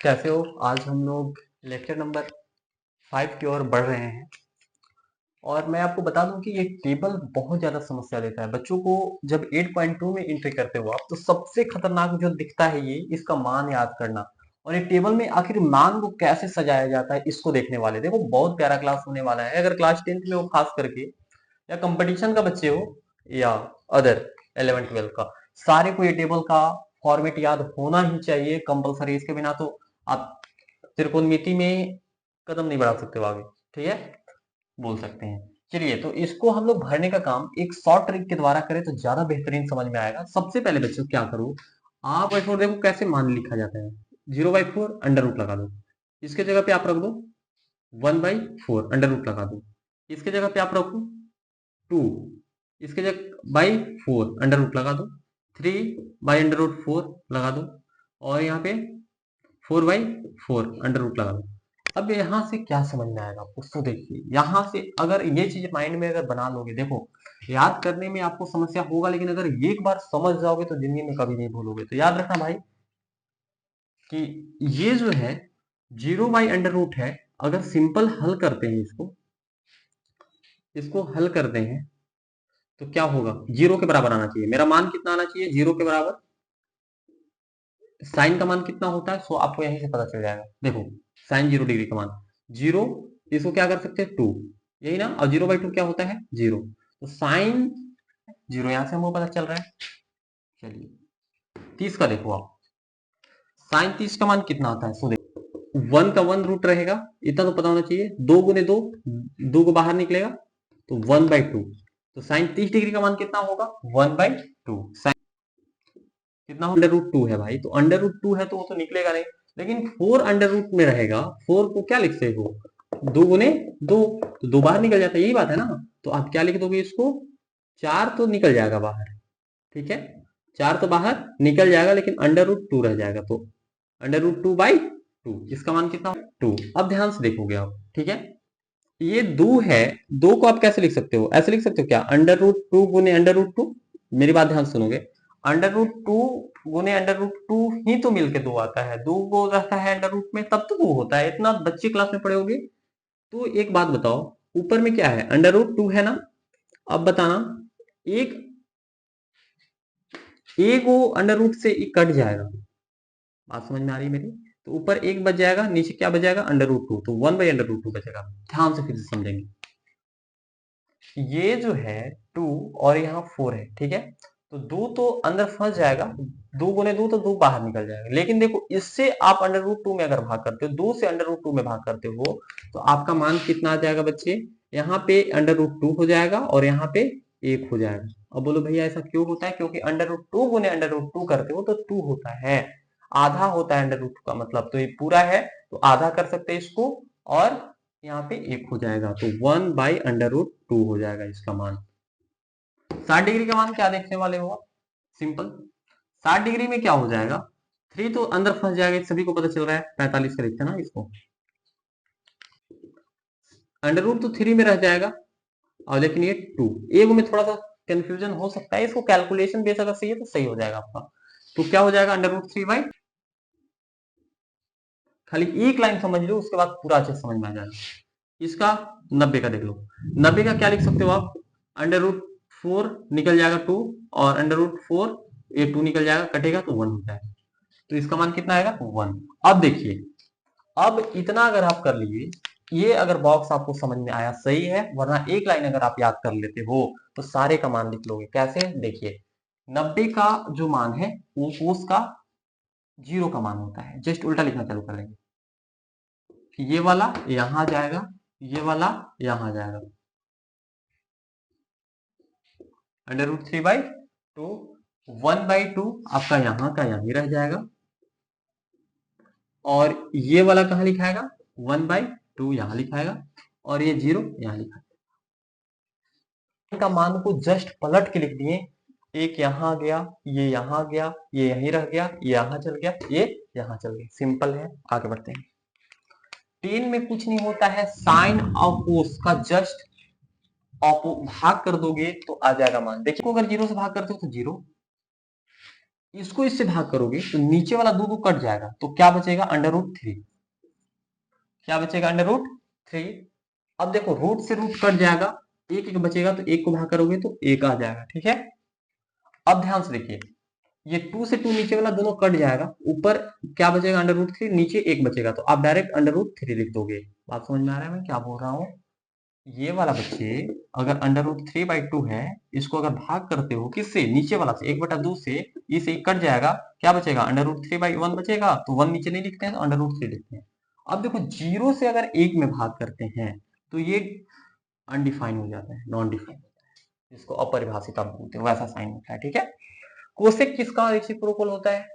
कैसे हो? आज हम लोग लेक्चर नंबर 5 की ओर बढ़ रहे हैं और मैं आपको बता दूं कि ये टेबल बहुत ज़्यादा समस्या देता है बच्चों को। जब 8.2 में एंट्री करते हो आप तो सबसे खतरनाक जो दिखता है ये इसका मान याद करना और ये टेबल में आखिर मान को कैसे सजाया जाता है इसको देखने वाले। देखो बहुत प्यारा क्लास होने वाला है। अगर क्लास 10th में हो खास करके या कंपटीशन का बच्चे हो या अदर 11 12 का, सारे को ये टेबल का फॉर्मेट याद होना ही चाहिए कंपलसरी। इसके बिना तो आप त्रिकोणमिति में कदम नहीं बढ़ा सकते हो आगे। ठीक है, बोल सकते हैं। चलिए तो इसको हम लोग भरने का काम एक शॉर्ट ट्रिक के द्वारा करें तो ज्यादा बेहतरीन समझ में आएगा। सबसे पहले बच्चों क्या करो, आप बाई फोर देखो कैसे मान लिखा जाता है। 0/4 अंडर रूट लगा दो, इसके जगह पे आप रख दो 1/4 अंडर रूट लगा दो, इसके जगह पे आप रखो 2, इसके जगह बाई 4 अंडर रूट लगा दो, 3/√4 लगा दो और यहाँ पे 4/4 अंडर रूट लगा दो। अब यहाँ से क्या समझ में आएगा आपको? तो देखिए यहाँ से अगर ये चीज माइंड में अगर बना लोगे, देखो याद करने में आपको समस्या होगा लेकिन अगर एक बार समझ जाओगे तो जिंदगी में कभी नहीं भूलोगे। तो याद रखना भाई कि ये जो है 0/√, है। अगर सिंपल हल करते हैं इसको हल करते हैं तो क्या होगा? 0 के बराबर आना चाहिए। मेरा मान कितना आना चाहिए? 0 के बराबर। साइन का मान कितना होता है सो आपको यहीं से पता चल जाएगा। देखो साइन 0 डिग्री का मान 0, इसको क्या कर सकते हैं 2, यही ना। और 0/2 क्या होता है? 0। तो साइन 0 यहां से हमको पता चल रहा है। चलिए 30 का देखो आप, साइन 30 का मान कितना आता है सो देखो 1 का 1 रूट रहेगा, इतना तो पता होना चाहिए। 2 गुने 2, 2 को बाहर निकलेगा तो 1/2। तो साइन 30 डिग्री का मान कितना होगा? 1/2। कितना अंडर रूट 2 है भाई, तो अंडर रूट 2 है तो वो तो निकलेगा नहीं। लेकिन 4 अंडर रूट में रहेगा, 4 को क्या लिखते हो? 2 गुने 2, तो 2 बाहर निकल जाता है, यही बात है ना। तो आप क्या लिख दोगे इसको? 4 तो निकल जाएगा बाहर, ठीक है। 4 तो बाहर निकल जाएगा लेकिन अंडर रूट 2 रह जाएगा, तो अंडर रूट 2/2 इसका मान कितना? 2। अब ध्यान से देखोगे आप, ठीक है। ये 2 है, 2 को आप कैसे लिख सकते हो? ऐसे लिख सकते हो क्या? अंडर रूट 2 गुने अंडर रूट 2। मेरी बात ध्यान सुनोगे, अंडर रूट 2 गुने अंडर रूट 2 ही तो मिलके 2 आता है। 2 को रहता है अंडर रूट में तब तो 2 होता है। इतना बच्चे क्लास में पढ़े होगे। तो एक बात बताओ, ऊपर में क्या है? अंडर रूट 2 है ना। अब बताना, एक एक वो अंडर रूट से एक कट जाएगा। बात समझ में आ रही है मेरी? तो ऊपर एक बच जाएगा, नीचे क्या बच जाएगा? अंडर रूट 2, तो 1/√2 बचेगा। ध्यान से फिर से समझेंगे। ये जो है 2 और यहाँ 4 है, ठीक है। तो 2 तो अंदर फंस जाएगा, 2 गुने 2 तो 2 बाहर निकल जाएगा। लेकिन देखो इससे आप अंडर रूट 2 में अगर भाग करते हो, 2 से अंडर रूट 2 में भाग करते हो तो आपका मान कितना आ जाएगा बच्चे? यहाँ पे अंडर रूट 2 हो जाएगा और यहाँ पे 1 हो जाएगा। अब बोलो भैया ऐसा क्यों होता है? क्योंकि अंडर रूट 2 गुने अंडर रूट 2 करते हो तो 2 होता है, आधा होता है अंडर रूट का मतलब। तो ये पूरा है तो आधा कर सकते हैं इसको और यहाँ पे 1 हो जाएगा, तो 1/√2 हो जाएगा इसका मान। 60 डिग्री का मान क्या देखने वाले हो आप? सिंपल, 60 डिग्री में क्या हो जाएगा? 3 तो अंदर फंस जाएगा, सभी को पता चल रहा है। 45 का लिखते हैं ना इसको, अंडर रूट तो 3 में रह जाएगा और लेकिन ये 2 एक में थोड़ा सा कंफ्यूजन हो सकता है। इसको कैलकुलेशन बेस अगर सही है तो सही हो जाएगा आपका। तो क्या हो जाएगा? अंडर रूट 3 बाई, खाली एक लाइन समझ लो उसके बाद पूरा अच्छे समझ में आ जाएगा। इसका 90 का देख लो, 90 का क्या लिख सकते हो आप? अंडर रूट 4 निकल जाएगा 2 और अंडर रूट 4 ये 2 निकल जाएगा, कटेगा तो 1 हो जाएगा। तो इसका मान कितना आएगा? 1। अब देखिए, अब इतना अगर आप कर लिए, ये अगर बॉक्स आपको समझ में आया सही है, वरना एक लाइन अगर आप याद कर लेते हो तो सारे का मान लिख लोगे। कैसे? देखिए 90 का जो मान है वो उसका 0 का मान होता है। जस्ट उल्टा लिखना चालू कर देंगे, ये वाला यहां जाएगा, ये वाला यहां जाएगा। अंडर रूट 3/2, 1/2 आपका यहां का यहीं रह जाएगा और ये वाला कहां लिखाएगा? 1/2 यहां लिखाएगा और ये 0 यहां लिखा का मान को जस्ट पलट के लिख दिए। एक यहां गया, ये यहां गया, ये यहीं रह गया, ये यहां चल गया, ये यहां चल गया। सिंपल है, आगे बढ़ते हैं। 10 में कुछ नहीं होता है, साइन और कोस का जस्ट भाग कर दोगे तो आ जाएगा मान। देखिए अगर 0 से भाग करते हो तो 0, इसको इससे भाग करोगे तो नीचे वाला दो दो कट जाएगा, तो क्या बचेगा? Under root 3। क्या बचेगा? Under root 3। अब देखो रूट से रूट कट जाएगा, एक एक बचेगा, तो एक को भाग करोगे तो एक आ जाएगा। ठीक है, अब ध्यान से देखिए, ये 2 से 2 नीचे वाला दोनों कट जाएगा, ऊपर क्या बचेगा? अंडर रूट 3, नीचे एक बचेगा, तो आप डायरेक्ट अंडर रूट 3 लिख दोगे। बात समझ में आ रहा है मैं क्या बोल रहा हूँ? ये वाला बच्चे, अगर अंडर रूट 3/2 है, इसको अगर भाग करते हो किससे? नीचे वाला से, 1/2 से, इस एक कट जाएगा, क्या बचेगा? अंडर रूट 3/1 बचेगा, तो 1 नीचे नहीं लिखते हैं, तो अंडर रूट 3 लिखते हैं। अब देखो जीरो से अगर एक में भाग करते हैं तो ये अनडिफाइन हो जाता है, नॉन डिफाइन, जिसको अपरिभाषित आप बोलते हो, वैसा साइन होता है। ठीक है, कोसेक किसका रेसिप्रोकल होता है?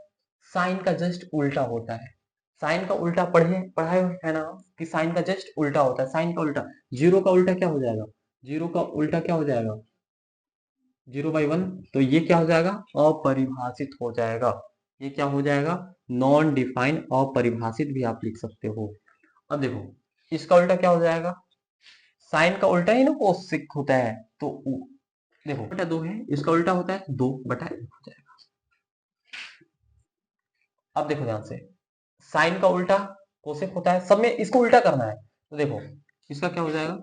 साइन का जस्ट उल्टा होता है। साइन का उल्टा पढ़ाए हुए है ना कि साइन का जस्ट उल्टा होता है। साइन का उल्टा, जीरो का उल्टा क्या हो जाएगा? जीरो का उल्टा क्या हो जाएगा? 0/1, तो ये क्या हो जाएगा? अपरिभाषित हो जाएगा। ये क्या हो जाएगा? नॉन डिफाइन, अपरिभाषित भी आप लिख सकते हो। अब देखो इसका उल्टा क्या हो जाएगा? साइन का उल्टा ही ना कोसेक होता है, तो देखो बटा 2 है, इसका उल्टा होता है 2/1 हो जाएगा। अब देखो ध्यान से, साइन का उल्टा कोसेक होता है, सब में इसको उल्टा करना है, तो देखो इसका क्या हो जाएगा?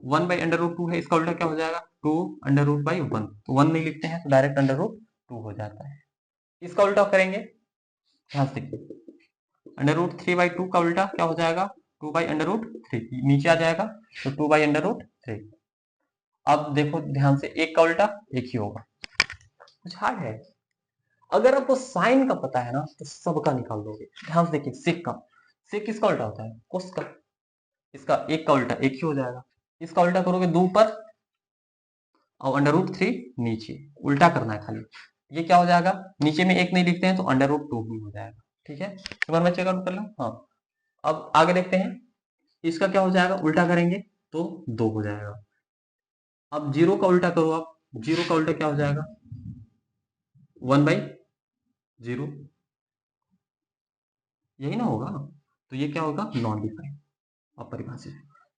1/√2 है, इसका उल्टा क्या हो जाएगा? 2√1, तो 1 नहीं लिखते हैं, तो डायरेक्ट अंडर रूट 2 हो जाता है। इसका उल्टा करेंगे, ध्यान से देखिए, अंडर रूट 3/2 का उल्टा क्या हो जाएगा? 2/√3, नीचे आ जाएगा, तो 2/√3। अब देखो ध्यान से, एक का उल्टा एक ही होगा, कुछ हार्ड है? अगर आपको साइन का पता है ना तो सबका निकाल दोगे। ध्यान से देखिए, सेक का, सेक किसका उल्टा होता है? कोस का। इसका एक का उल्टा एक ही हो जाएगा, इसका उल्टा करोगे 2 ऊपर और अंडर रूट 3 नीचे, उल्टा करना है खाली। ये क्या हो जाएगा? नीचे में एक नहीं लिखते हैं, तो अंडर रूट 2 ही हो जाएगा। ठीक है, एक बार मैं चेकआउट कर लूं। हाँ, अब आगे देखते हैं, इसका क्या हो जाएगा? उल्टा करेंगे तो 2 हो जाएगा। अब जीरो का उल्टा करो आप, जीरो का उल्टा क्या हो जाएगा? 1/0, यही ना होगा? तो ये क्या होगा? नॉन डिफाइंड, अपरिभाषित।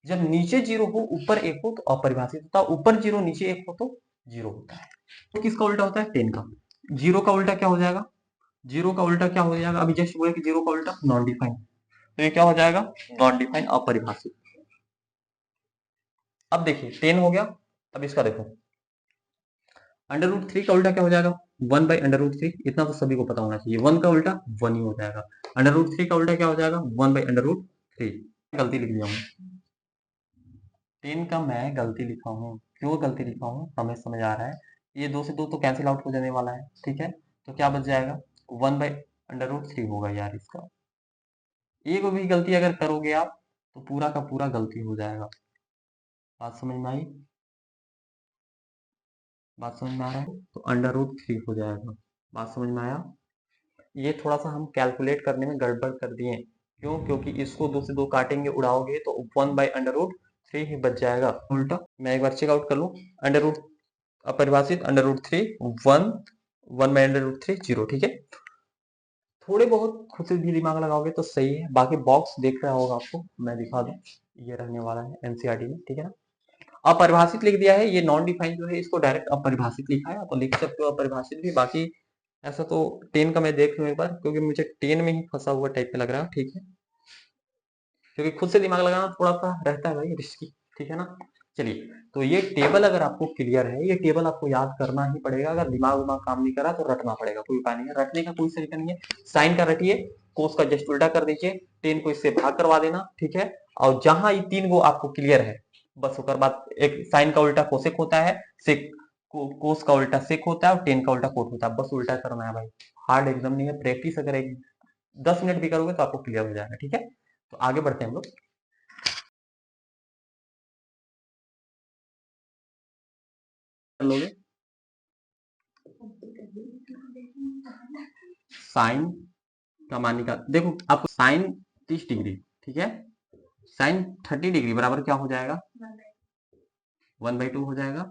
जब नीचे जीरो हो ऊपर एक हो तो अपरिभाषित होता है, ऊपर जीरो नीचे एक हो तो जीरो होता है। तो किसका उल्टा होता है? 10 का। जीरो का उल्टा क्या हो जाएगा? जीरो का उल्टा क्या हो जाएगा? अभी जस्ट बोले कि जीरो का उल्टा नॉन डिफाइंड, तो ये क्या हो जाएगा? नॉन डिफाइंड, अपरिभाषित। अब देखिए 10 हो गया, अब इसका देखो, अंडर रूट 3 का उल्टा क्या हो जाएगा? 1/√3, इतना तो सभी को पता होना चाहिए, 1 का उल्टा 1 ही हो जाएगा। अंडर रूट 3 का उल्टा क्या हो जाएगा? 1/√3। गलती लिख दिया हूँ, 10 का मैं गलती लिखा हूँ। क्यों गलती लिखा हूँ हमें समझ आ रहा है। ये 2 से 2 तो कैंसिल आउट हो जाने वाला है। ठीक है, तो क्या बच जाएगा? 1/√3 होगा यार इसका। एक भी गलती अगर करोगे आप तो पूरा का पूरा गलती हो जाएगा। बात समझ में आई? बात समझ में आ रहा है? तो अंडर रूट 3 हो जाएगा। बात समझ में आया? ये थोड़ा सा हम कैलकुलेट करने में गड़बड़ कर दिए। क्यों? क्योंकि इसको 2 से 2 काटेंगे, उड़ाओगे तो 1/√3 ही बच जाएगा। उल्टा मैं एक बार चेकआउट कर लूँ, अंडर रूट अपरिभाषित, अंडर रूट 3 1, 1/√3 0। ठीक है, थोड़े बहुत खुद से भी दिमाग लगाओगे तो सही है। बाकी बॉक्स देख रहा होगा आपको, मैं दिखा दूं, ये रहने वाला है एनसीईआरटी में। ठीक है ना, अपरिभाषित लिख दिया है, ये नॉन डिफाइंड जो है इसको डायरेक्ट अपरिभाषित लिखा है, तो लिख सकते हो अपरिभाषित भी। बाकी ऐसा तो 10 का मैं देख लूं एक बार, क्योंकि मुझे 10 में ही फंसा हुआ टाइप में लग रहा है। ठीक है, क्योंकि खुद से दिमाग लगाना थोड़ा सा रहता है भाई रिस्की। ठीक है ना, चलिए, तो ये टेबल अगर आपको क्लियर है, ये टेबल आपको याद करना ही पड़ेगा। अगर दिमाग उमाग काम नहीं करा तो रटना पड़ेगा, कोई उपाय नहीं है, रटने का कोई तरीका नहीं है। साइन का रटिए, कोस का जस्ट उल्टा कर दीजिए, 10 को इससे भाग करवा देना। ठीक है, और जहां ये 3 को आपको क्लियर है, बस उसके बाद एक साइन का उल्टा कोसेक होता है, सेक कोस का उल्टा सेक होता है, और 10 का उल्टा कोट होता है, बस उल्टा करना है भाई। हार्ड एकदम नहीं है, प्रैक्टिस अगर एक 10 मिनट भी करोगे तो आपको क्लियर हो जाएगा। ठीक है, तो आगे बढ़ते हैं हम लोग। कर लोगे साइन का मान निकाल, देखो आपको साइन 30 डिग्री, ठीक है, साइन 30 डिग्री बराबर क्या हो जाएगा? 1/2 हो जाएगा।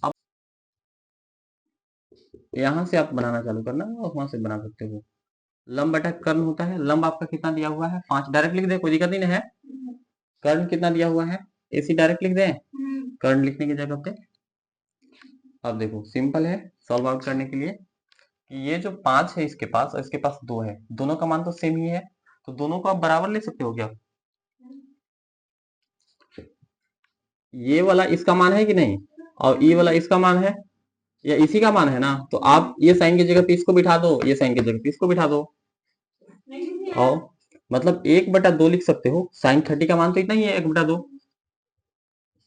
अब यहां से आप बनाना चालू करना और वहां से बना सकते हो। लंब बटा कर्ण होता है, लंब आपका कितना दिया हुआ है? 5, डायरेक्ट लिख दे, कोई दिक्कत नहीं है। कर्ण कितना दिया हुआ है? AC डायरेक्ट लिख दें कर्ण लिखने की जगह पे? अब देखो सिंपल है सॉल्व आउट करने के लिए कि ये जो 5 है इसके पास और इसके पास 2 है, दोनों का मान तो सेम ही है, तो दोनों को आप बराबर ले सकते हो क्या? ये वाला इसका मान है कि नहीं, और ये वाला इसका मान है या इसी का मान है ना, तो आप ये साइन की जगह पे इसको बिठा दो, ये साइन की जगह पे इसको बिठा दो, और मतलब 1/2 लिख सकते हो। साइन 30 का मान तो इतना ही है, 1/2।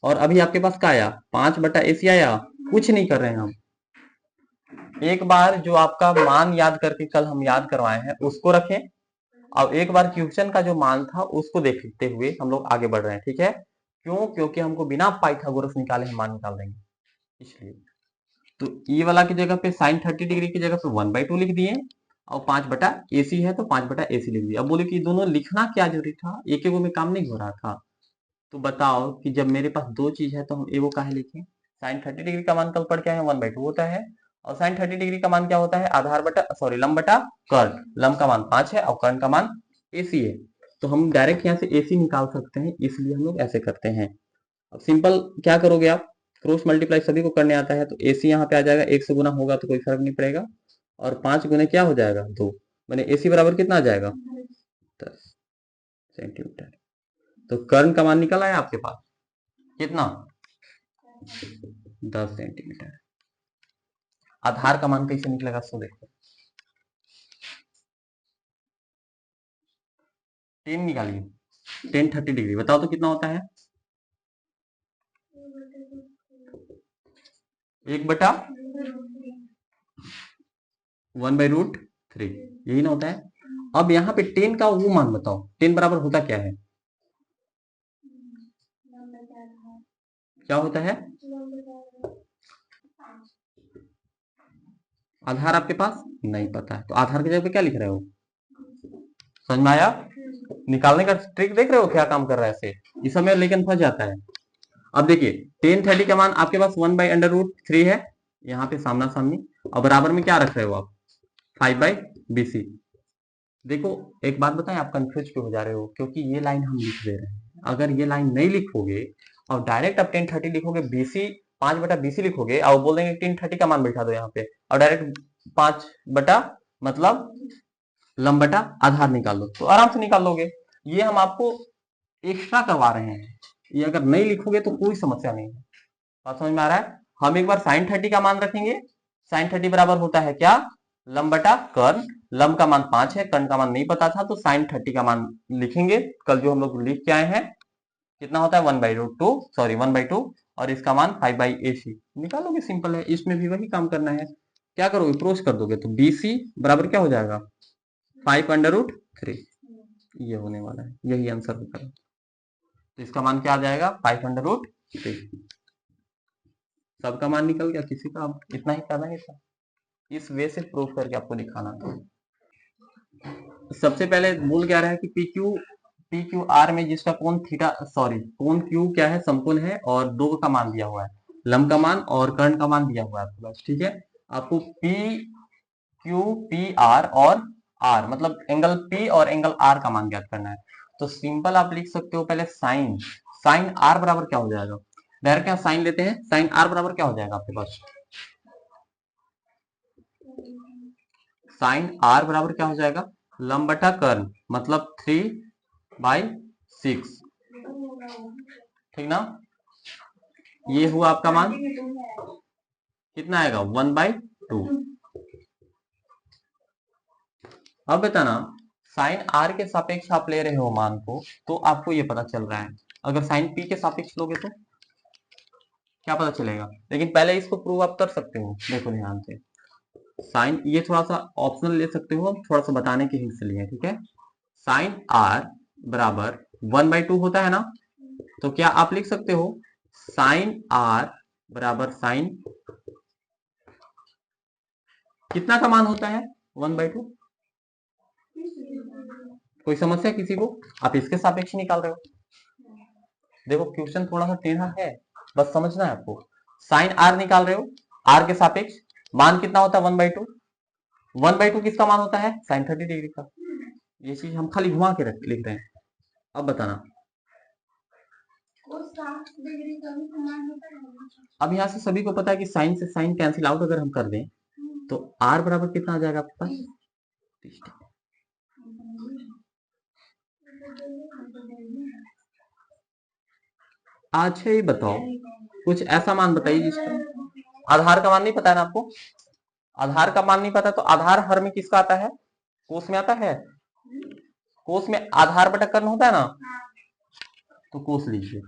और अभी आपके पास क्या आया, 5/AC आया। कुछ नहीं कर रहे हैं हम, एक बार जो आपका मान याद करके कल हम याद करवाए हैं उसको रखें, और एक बार क्वेश्चन का जो मान था उसको देखते हुए हम लोग आगे बढ़ रहे हैं, ठीक है? क्यों? क्योंकि हमको बिना पाइथागोरस निकाले हम मान निकाल देंगे, इसलिए। तो ई वाला की जगह पे साइन 30 डिग्री की जगह पे 1/2 लिख दिए, और 5/AC है तो 5/AC लिख दिया। अब बोले कि दोनों लिखना क्या जरूरी था, एक एगो में काम नहीं हो रहा था। तो बताओ कि जब मेरे पास दो चीज है तो हम एगो काहे लिखें? साइन 30 डिग्री का मान कल पढ़ के आए हैं 1/2 होता है, और साइन 30 डिग्री का मान क्या होता है, आधार बटा सॉरी लंब बटा कर्ण। लंब का मान 5 है और कर्ण का मान AC है, तो हम डायरेक्ट यहाँ से AC निकाल सकते हैं, इसलिए हम लोग ऐसे करते हैं। अब सिंपल क्या करोगे आप, क्रॉस मल्टीप्लाई सभी को करने आता है, तो AC यहाँ पे आ जाएगा, 1 से गुना होगा तो कोई फर्क नहीं पड़ेगा, और 5 गुने क्या हो जाएगा 2, मैंने AC बराबर कितना आ जाएगा 10 सेंटीमीटर। तो कर्ण का मान निकल आया आपके पास कितना, 10 सेंटीमीटर। आधार का मान कैसे निकलेगा सो देखो, 10 निकालिए, 10 30 डिग्री बताओ तो कितना होता है, 1/√3, यही ना होता है। अब यहाँ पे 10 का वो मान बताओ, 10 बराबर होता क्या है, क्या होता है? आधार आपके पास नहीं पता है, तो आधार की जगह पे क्या लिख रहे हो? समझ में आया? निकालने का ट्रिक देख रहे हो क्या काम कर रहा है ऐसे, इस समय लेकिन फंस जाता है। अब देखिए 10 30 का मान आपके पास 1/√3 है, यहाँ पे सामना सामनी, और बराबर में क्या रख रहे हो आप, 5/BC। देखो एक बात बताएं, आप कंफ्यूज क्यों हो जा रहे हो, क्योंकि ये लाइन हम लिख दे रहे हैं। अगर ये लाइन नहीं लिखोगे और डायरेक्ट आप 10 30 लिखोगे, BC 5/BC लिखोगे और बोल देंगे 10 30 का मान बैठा दो यहाँ पे, और डायरेक्ट 5 बटा मतलब लंब बटा आधार निकाल लो, तो आराम से निकाल लोगे। ये हम आपको एक्स्ट्रा करवा रहे हैं, ये अगर नहीं लिखोगे तो कोई समस्या नहीं है। बात समझ में आ रहा है? हम एक बार साइन 30 का मान रखेंगे, साइन 30 बराबर होता है क्या, लंब बटा कर्ण। लंब का मान 5 है, कर्ण का मान नहीं पता था, तो साइन 30 का मान लिखेंगे, कल जो हम लोग लिख के आए हैं, कितना होता है 1/2 सॉरी 1/2, और इसका मान 5/AC निकालोगे, सिंपल है। इसमें भी वही काम करना है, क्या करोगे, क्रॉस कर दोगे, तो BC बराबर क्या हो जाएगा 5/√3, ये होने वाला है, यही आंसर होगा। तो इसका मान क्या आ जाएगा 5/√3, सबका मान निकल गया, किसी का अब इतना ही करना है था, इस वे से प्रूव करके आपको दिखाना था। सबसे पहले बोल क्या रहा है कि PQR में जिसका कोण थीटा सॉरी कोण Q क्या है, समकोण है, और दो का मान दिया हुआ है, लंब का मान और कर्ण का मान दिया हुआ है आपके पास, ठीक है? आपको PQPR और R मतलब एंगल P और एंगल R का मान ज्ञात करना है। तो सिंपल आप लिख सकते हो पहले साइन, साइन R बराबर क्या हो जाएगा, डायरेक्ट यहाँ साइन लेते हैं, साइन R बराबर क्या हो जाएगा आपके पास, साइन R बराबर क्या हो जाएगा, लंब बटा कर्ण मतलब 3/6, ठीक ना? ये हुआ आपका मान, कितना आएगा 1/2। अब बताना, साइन आर के सापेक्ष आप ले रहे हो मान को, तो आपको ये पता चल रहा है, अगर साइन पी के सापेक्ष लोगे तो क्या पता चलेगा, लेकिन पहले इसको प्रूव आप कर सकते हो। देखो ध्यान से, साइन ये थोड़ा सा ऑप्शनल ले सकते हो, थोड़ा सा बताने के हिंट से लिए, ठीक है? साइन आर बराबर 1/2 होता है ना, तो क्या आप लिख सकते हो साइन आर बराबर साइन कितना का मान होता है 1/2? कोई समस्या किसी को, आप इसके सापेक्ष निकाल रहे हो। देखो क्वेश्चन थोड़ा सा टेढ़ा है, बस समझना है आपको। साइन आर निकाल रहे हो, आर के सापेक्ष मान कितना होता है 1/2, 1/2 किसका मान होता है साइन 30 डिग्री का। ये चीज हम खाली घुमा के लिख रहे हैं। अब बताना अब यहाँ से सभी को पता है कि साइन से साइन कैंसिल आउट अगर हम कर दें तो r बराबर कितना आ जाएगा आपके पास 30 डिग्री। अच्छा ये बताओ कुछ ऐसा मान बताइए जिसका आधार का मान नहीं पता है ना आपको, आधार का मान नहीं पता तो आधार हर में किसका आता है, कोस में आता है, कोस में आधार बटा कर्ण होता है ना, तो कोस लीजिए,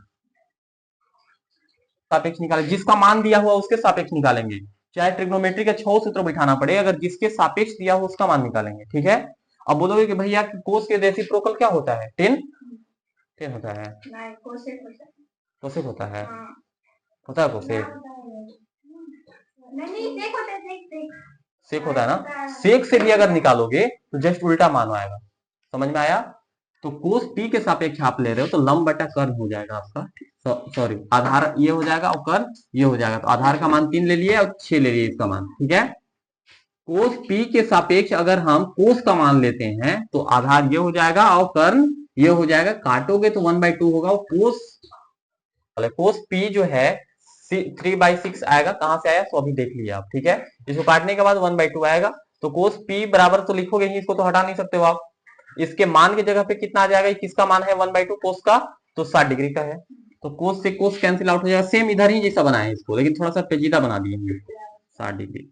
सापेक्ष निकाले, जिसका मान दिया हुआ उसके सापेक्ष निकालेंगे, चाहे ट्रिग्नोमेट्री का 6 सूत्र बिठाना पड़े, अगर जिसके सापेक्ष दिया हो उसका मान निकालेंगे, ठीक है। अब बोलोगे कि भैया कोस के रेसिप्रोकल क्या होता है, 10 होता है, कोसेक होता है, होता है कोसेक, सेक होता है ना, सेक से भी अगर निकालोगे तो जस्ट उल्टा मान आएगा, समझ में आया। तो कोस पी के सापेक्ष आप ले रहे हो तो लंब बटा कर्ण हो जाएगा आपका, सॉरी आधार ये हो जाएगा और कर्ण ये हो जाएगा, तो आधार का मान 3 ले लिए और 6 ले लिए इसका मान, ठीक है। कोस पी के सापेक्ष अगर हम कोस का मान लेते हैं तो आधार ये हो जाएगा और कर्ण ये हो जाएगा, काटोगे तो 1/2 होगा, और कोस पी जो है 3/6 आएगा, कहां से आया तो अभी देख लिया आप, ठीक है। इसको काटने के बाद 1/2 आएगा, तो कोस पी बराबर तो लिखोगे ही, इसको तो हटा नहीं सकते हो आप, इसके मान की जगह पे कितना आ जाएगा, किसका मान है 1/2 कोस का, तो 60 डिग्री का है, तो कोस से कोस कैंसिल आउट हो जाएगा, सेम इधर ही जैसा बनाए इसको, लेकिन थोड़ा सा पेचीदा बना दिए 60 डिग्री,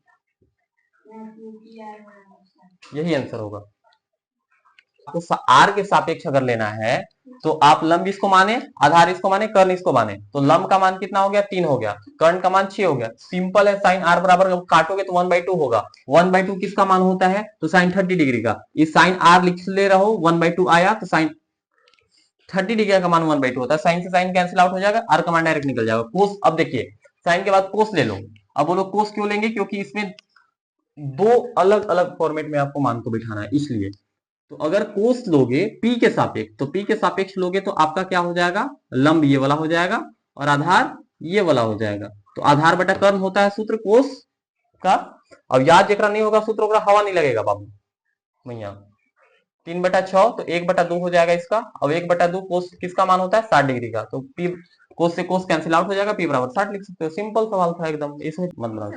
यही आंसर होगा। आपको आर के सापेक्ष अगर लेना है तो आप लंब इसको माने, आधार इसको माने, कर्ण इसको माने, तो लंब का मान कितना हो गया 3 हो गया, कर्ण का मान 6 हो गया, सिंपल है, साइन आर बराबर काटोगे तो 1/2 होगा, 1/2 किसका मान होता है, तो साइन 30 डिग्री का, इस साइन आर लिख ले रहा हो 1/2 आया तो साइन 30 डिग्री का मान 1/2 होता है, साइन से साइन कैंसिल आउट हो जाएगा, आर का मान डायरेक्ट निकल जाएगा। कोस, अब देखिए साइन के बाद कोस ले लो, अब बोलो कोस क्यों लेंगे, क्योंकि इसमें दो अलग अलग फॉर्मेट में आपको मान को बिठाना है, इसलिए। तो अगर कोस लोगे पी के सापेक्ष, तो पी के सापेक्ष लोगे तो आपका क्या हो जाएगा, लंब ये वाला हो जाएगा और आधार ये वाला हो जाएगा, तो आधार बटा कर्ण होता है सूत्र कोस का। अब याद जरा नहीं होगा सूत्र, ओकरा हवा नहीं लगेगा बाबू भैया, 3/6 तो 1/2 हो जाएगा इसका, अब 1/2 कोस किसका मान होता है 60 डिग्री का, तो पी कोस से कोस कैंसिल आउट हो जाएगा, पी बराबर 60 लिख सकते हो, सिंपल सवाल था एकदम, इसमें मतलब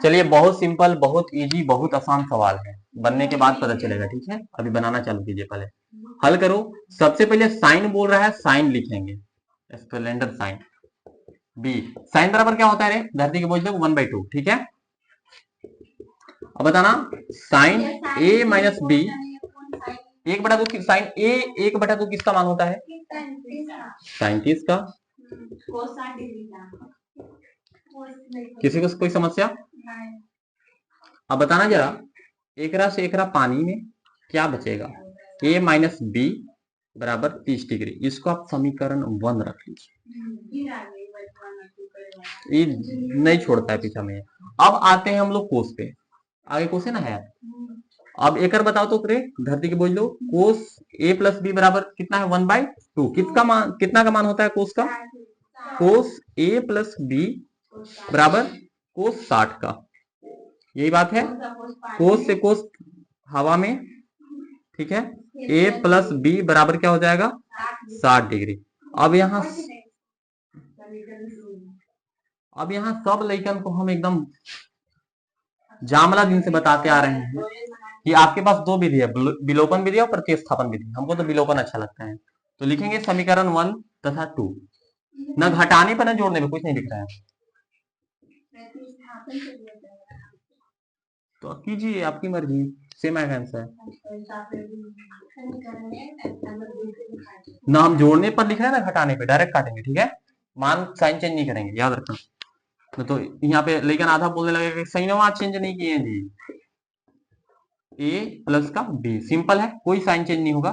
चलिए बहुत सिंपल, बहुत इजी, बहुत आसान सवाल है, बनने के बाद पता चलेगा, ठीक है। अभी बनाना चालू कीजिए, पहले हल करो। सबसे पहले साइन बोल रहा है, साइन लिखेंगे, स्प्लेंडर साइन बी, साइन बराबर क्या होता है रे, धरती के बोझ दो 1/2, ठीक है। अब बताना साइन ए माइनस बी 1/2, साइन ए 1/2 किसका मान होता है, साइन 30 का, किसी को कोई समस्या। अब बताना जरा, एकरा से एकरा पानी में क्या बचेगा, a माइनस बी बराबर 30 डिग्री, इसको आप समीकरण 1 रख लीजिए, ये नहीं छोड़ता है पीछा में। अब आते हैं हम लोग कोस पे, आगे कोस है ना है। अब एक बताओ तो करे, धरती के बोझ लो, कोस a प्लस बी बराबर कितना है 1/2, किसका मान, कितना का मान होता है कोस का, कोस a प्लस बी बराबर कोस 60 का, यही बात है, कोस से कोस हवा में, ठीक है, a प्लस बी बराबर क्या हो जाएगा 60 डिग्री। अब यहाँ सब लइकन को हम एकदम जामला दिन से बताते आ रहे हैं कि आपके पास दो विधि है, विलोपन विधि और प्रतिस्थापन विधि, हमको तो विलोपन अच्छा लगता है, तो लिखेंगे समीकरण 1 तथा 2, न घटाने पर न जोड़ने पर, कुछ नहीं लिख रहा है, तो कीजिए आपकी मर्जी, सेम आंसर है ना, हम जोड़ने पर लिख रहे हैं ना घटाने पे डायरेक्ट काटेंगे, ठीक है, मान साइन चेंज नहीं करेंगे, याद रखना, तो यहाँ पे लेकिन आधा बोलने लगेगा साइन चेंज नहीं किए जी, ए प्लस का बी सिंपल है, कोई साइन चेंज नहीं होगा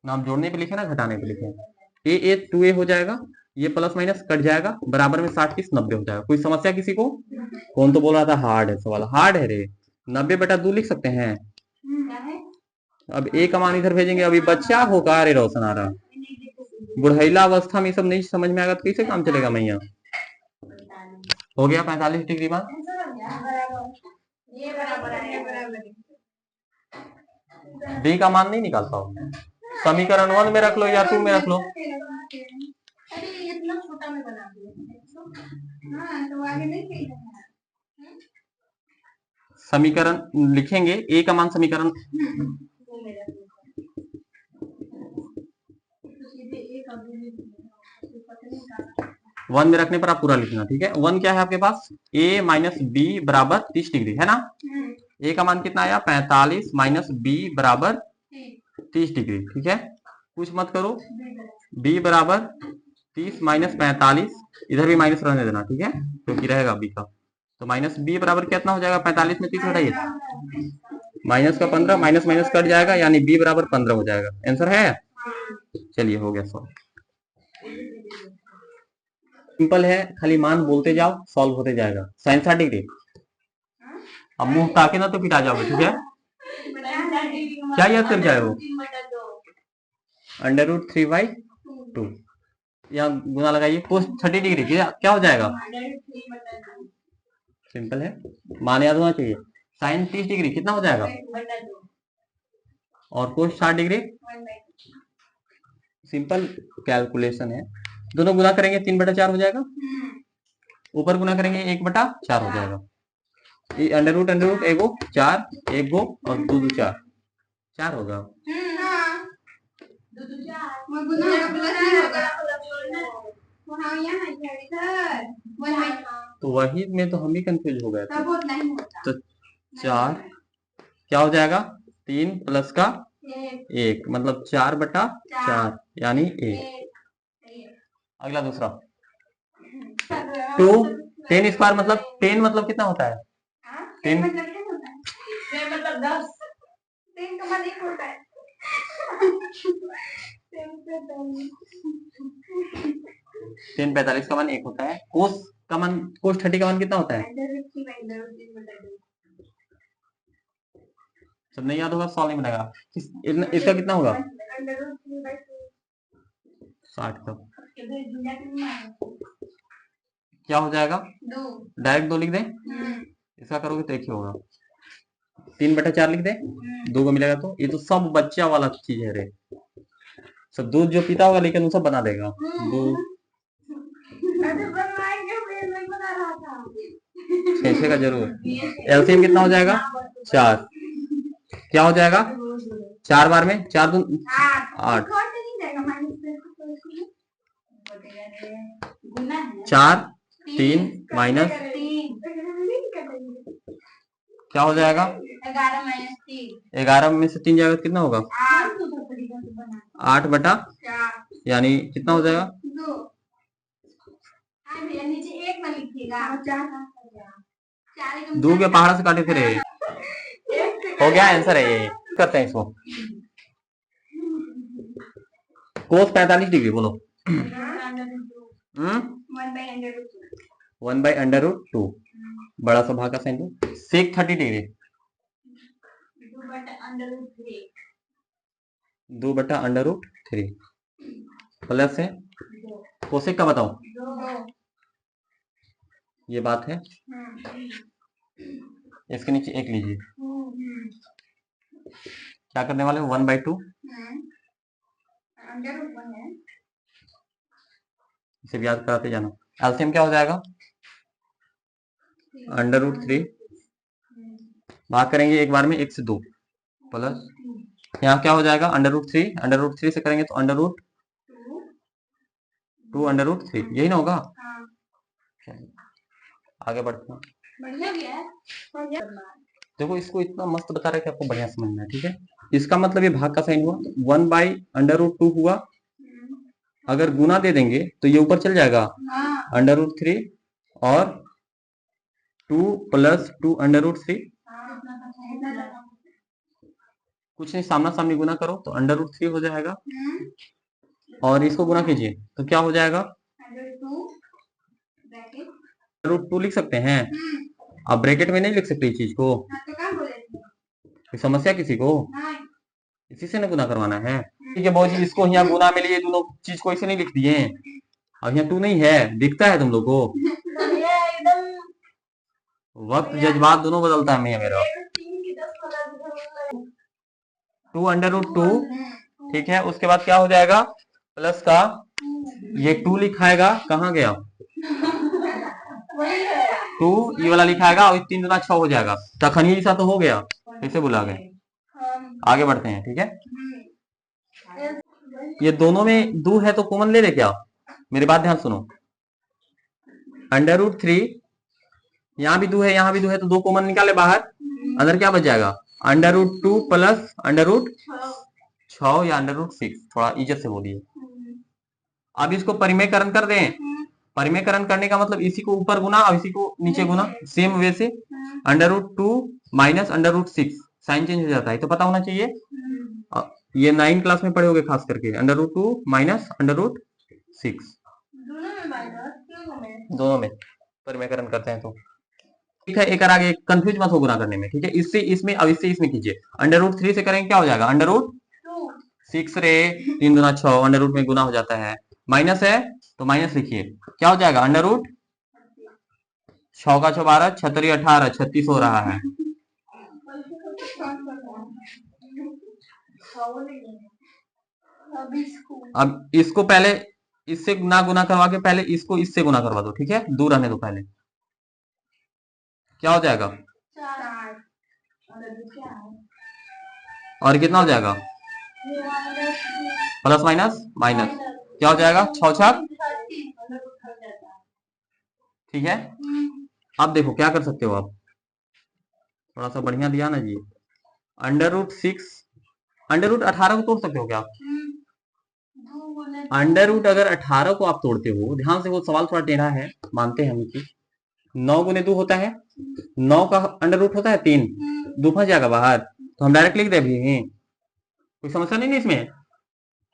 ना, हम जोड़ने पे लिखे ना घटाने पे लिखे, ए 2a हो जाएगा, ये प्लस माइनस कट जाएगा, बराबर में 60 30 90 हो जाएगा, कोई समस्या किसी को, कौन तो बोल रहा था हार्ड है सवाल, हार्ड है रे, 90/2 लिख सकते हैं। अब ए का मान इधर भेजेंगे, अभी बच्चा होगा रे रोशन आ रहा, बुढ़ैला अवस्था में सब नहीं समझ में आएगा तो कैसे काम चलेगा मैया। हो गया 45 डिग्री मान, डी का मान नहीं निकाल पाओगे, समीकरण 1 में रख लो या 2 में रख लो, अरे ये इतना छोटा में बना दिया। हाँ तो आगे नहीं कही जाना। समीकरण लिखेंगे, ए का मान समीकरण वो मेरा तो सीधे एक अभी नहीं पता नहीं कहाँ। 1 में रखने पर आप पूरा लिखना, ठीक है। 1 क्या है आपके पास, a माइनस बी बराबर 30 डिग्री है ना। a का मान कितना आया 45 माइनस बी बराबर 30 डिग्री, ठीक है। कुछ मत करो, b बराबर 30 माइनस 45, इधर भी माइनस रहने देना, ठीक है, क्योंकि रहेगा b का। तो माइनस बी बराबर कितना हो जाएगा, 45 में 30 हटाइए, माइनस का 15, माइनस माइनस कट जाएगा, यानी b बराबर 15 हो जाएगा। आंसर है, चलिए हो गया सॉल्व। सिंपल है, खाली मान बोलते जाओ, सॉल्व होते जाएगा। साइन 60 डिग्री, अब मुंह ताके ना तो पिटा जाओगे, ठीक है। क्या याद कर जाए वो, √3/2, यहाँ गुना लगाइए, कोस 30 डिग्री क्या हो जाएगा, सिंपल है, मान याद होना चाहिए। साइन 30 डिग्री कितना हो जाएगा, और कोस 60 डिग्री, सिंपल कैलकुलेशन है। दोनों गुना करेंगे 3/4 हो जाएगा, ऊपर गुना करेंगे 1/4 हो जाएगा। ये अंडर रूट एगो 4, एक गो और 2 2 4 होगा। तो वही में तो हम भी कंफ्यूज हो गए थे। तो 4 क्या हो जाएगा, 3 प्लस का 1 मतलब 4/4 यानी 1। अगला दूसरा 2 10 स्क्वायर मतलब 10 मतलब कितना होता है, 10 मतलब 10 10 का मान 1 होता है। 10 45 का मान 1 होता है। कोस का मान, कोस 30 का मान कितना होता है, सब नहीं याद होगा सॉल्व नहीं बनेगा। इसका कितना होगा 60 का क्या हो जाएगा, डायरेक्ट 2 लिख दें, इसका करोगे तो 1 ही होगा। 3/4 लिख दें, 2 को मिलेगा तो ये तो सब बच्चा वाला चीज है रे, सब दूध जो पीता होगा लेकिन वो सब बना देगा। दूध 6 का जरूर। एलसीएम कितना हो जाएगा 4, क्या हो जाएगा 4 बार में 4 दून 8, 4 3 माइनस क्या हो जाएगा 11 में से 3 जाएगा कितना होगा 8/, यानी कितना हो जाएगा, दो के पहाड़ से काटे थे रे। हो गया आंसर है ये, करते हैं इसको। कोस 45 डिग्री बोलो, 1/√2 बड़ा सा भाग का साइन दो, सेक 30 डिग्री 2/√3 प्लस है कोसेक का बताओ, ये बात है, इसके नीचे 1 लीजिए, क्या करने वाले 1/2, इसे याद कराते जाना। एलसीएम क्या हो जाएगा √3, भाग करेंगे एक बार में 1 से 2 प्लस, यहाँ क्या हो जाएगा √3 से करेंगे तो √2√3 यही ना होगा। आगे बढ़ते हैं, देखो इसको इतना मस्त बता रहा है कि आपको बढ़िया समझना है, ठीक है। इसका मतलब ये भाग का साइन हुआ, 1/√2 हुआ, अगर गुना दे देंगे तो ये ऊपर चल जाएगा √3 और 2 + 2√3, कुछ नहीं, सामना सामनी गुना करो तो √3 हो जाएगा, और इसको गुना कीजिए तो क्या हो जाएगा √2 लिख सकते हैं। अब ब्रैकेट में नहीं लिख सकते इस चीज को, समस्या किसी को इसी से ना गुना करवाना है, ठीक है बहुत जी, इसको यहाँ गुना में लिए दोनों चीज को इसे नहीं लिख दिए, अब यहाँ 2 नहीं है, दिखता है तुम लोग को, वक्त जज्बात दोनों बदलता है मेरा। 2√2 ठीक है, उसके बाद क्या हो जाएगा प्लस का ये 2 लिखाएगा, कहाँ गया वही है 2, ये वाला लिखाएगा और 3 दूना 6 हो जाएगा। तखन ये तो हो गया, कैसे भुला गए। आगे बढ़ते हैं, ठीक है। ये दोनों में 2 है तो कॉमन ले ले क्या, मेरी बात ध्यान सुनो। √3, यहाँ भी 2 है, यहाँ भी 2 है, तो 2 कॉमन निकाले बाहर, अंदर क्या बच जाएगा, √2 प्लस √6 या √6, थोड़ा इज्जत से बोलिए। अब इसको परिमेयकरण कर दें। परिमेयकरण करने का मतलब इसी को ऊपर गुना और इसी को नीचे गुना, सेम वे से √2 माइनस √6, साइन चेंज हो जाता है, तो पता होना चाहिए। ये 9 क्लास में पढ़े होगे खास करके, √2 माइनस √6, दोनों में परिमेयकरण करते हैं तो ठीक है। एक आगे कंफ्यूज मत हो गुना करने में, ठीक है। इससे इसमें, अब इससे इसमें कीजिए, √3 से करेंगे क्या हो जाएगा, √6 रे, 3 दूना 6, √ में गुना हो जाता है, माइनस है तो माइनस लिखिए, क्या हो जाएगा, √6 का 6 12, 6 18, 36 हो रहा है। अब इसको पहले इससे गुना करवा के पहले इसको इससे गुना करवा दो, ठीक है, दूर रहने दो पहले, क्या हो जाएगा, और कितना हो जाएगा, प्लस माइनस माइनस, क्या हो जाएगा, 6 6, ठीक है। अब देखो क्या कर सकते हो आप, थोड़ा सा बढ़िया दिया ना जी, √6, √18 को तोड़ सकते हो क्या, अगर 18 को आप तोड़ते हो, ध्यान से, वो सवाल थोड़ा टेढ़ा है, मानते हैं हम कि 9 गुने 2 होता है, 9 का √ होता है 3, 2 फंस जाएगा बाहर, तो हम डायरेक्ट लिख दे अभी, कोई समस्या नहीं है इसमें,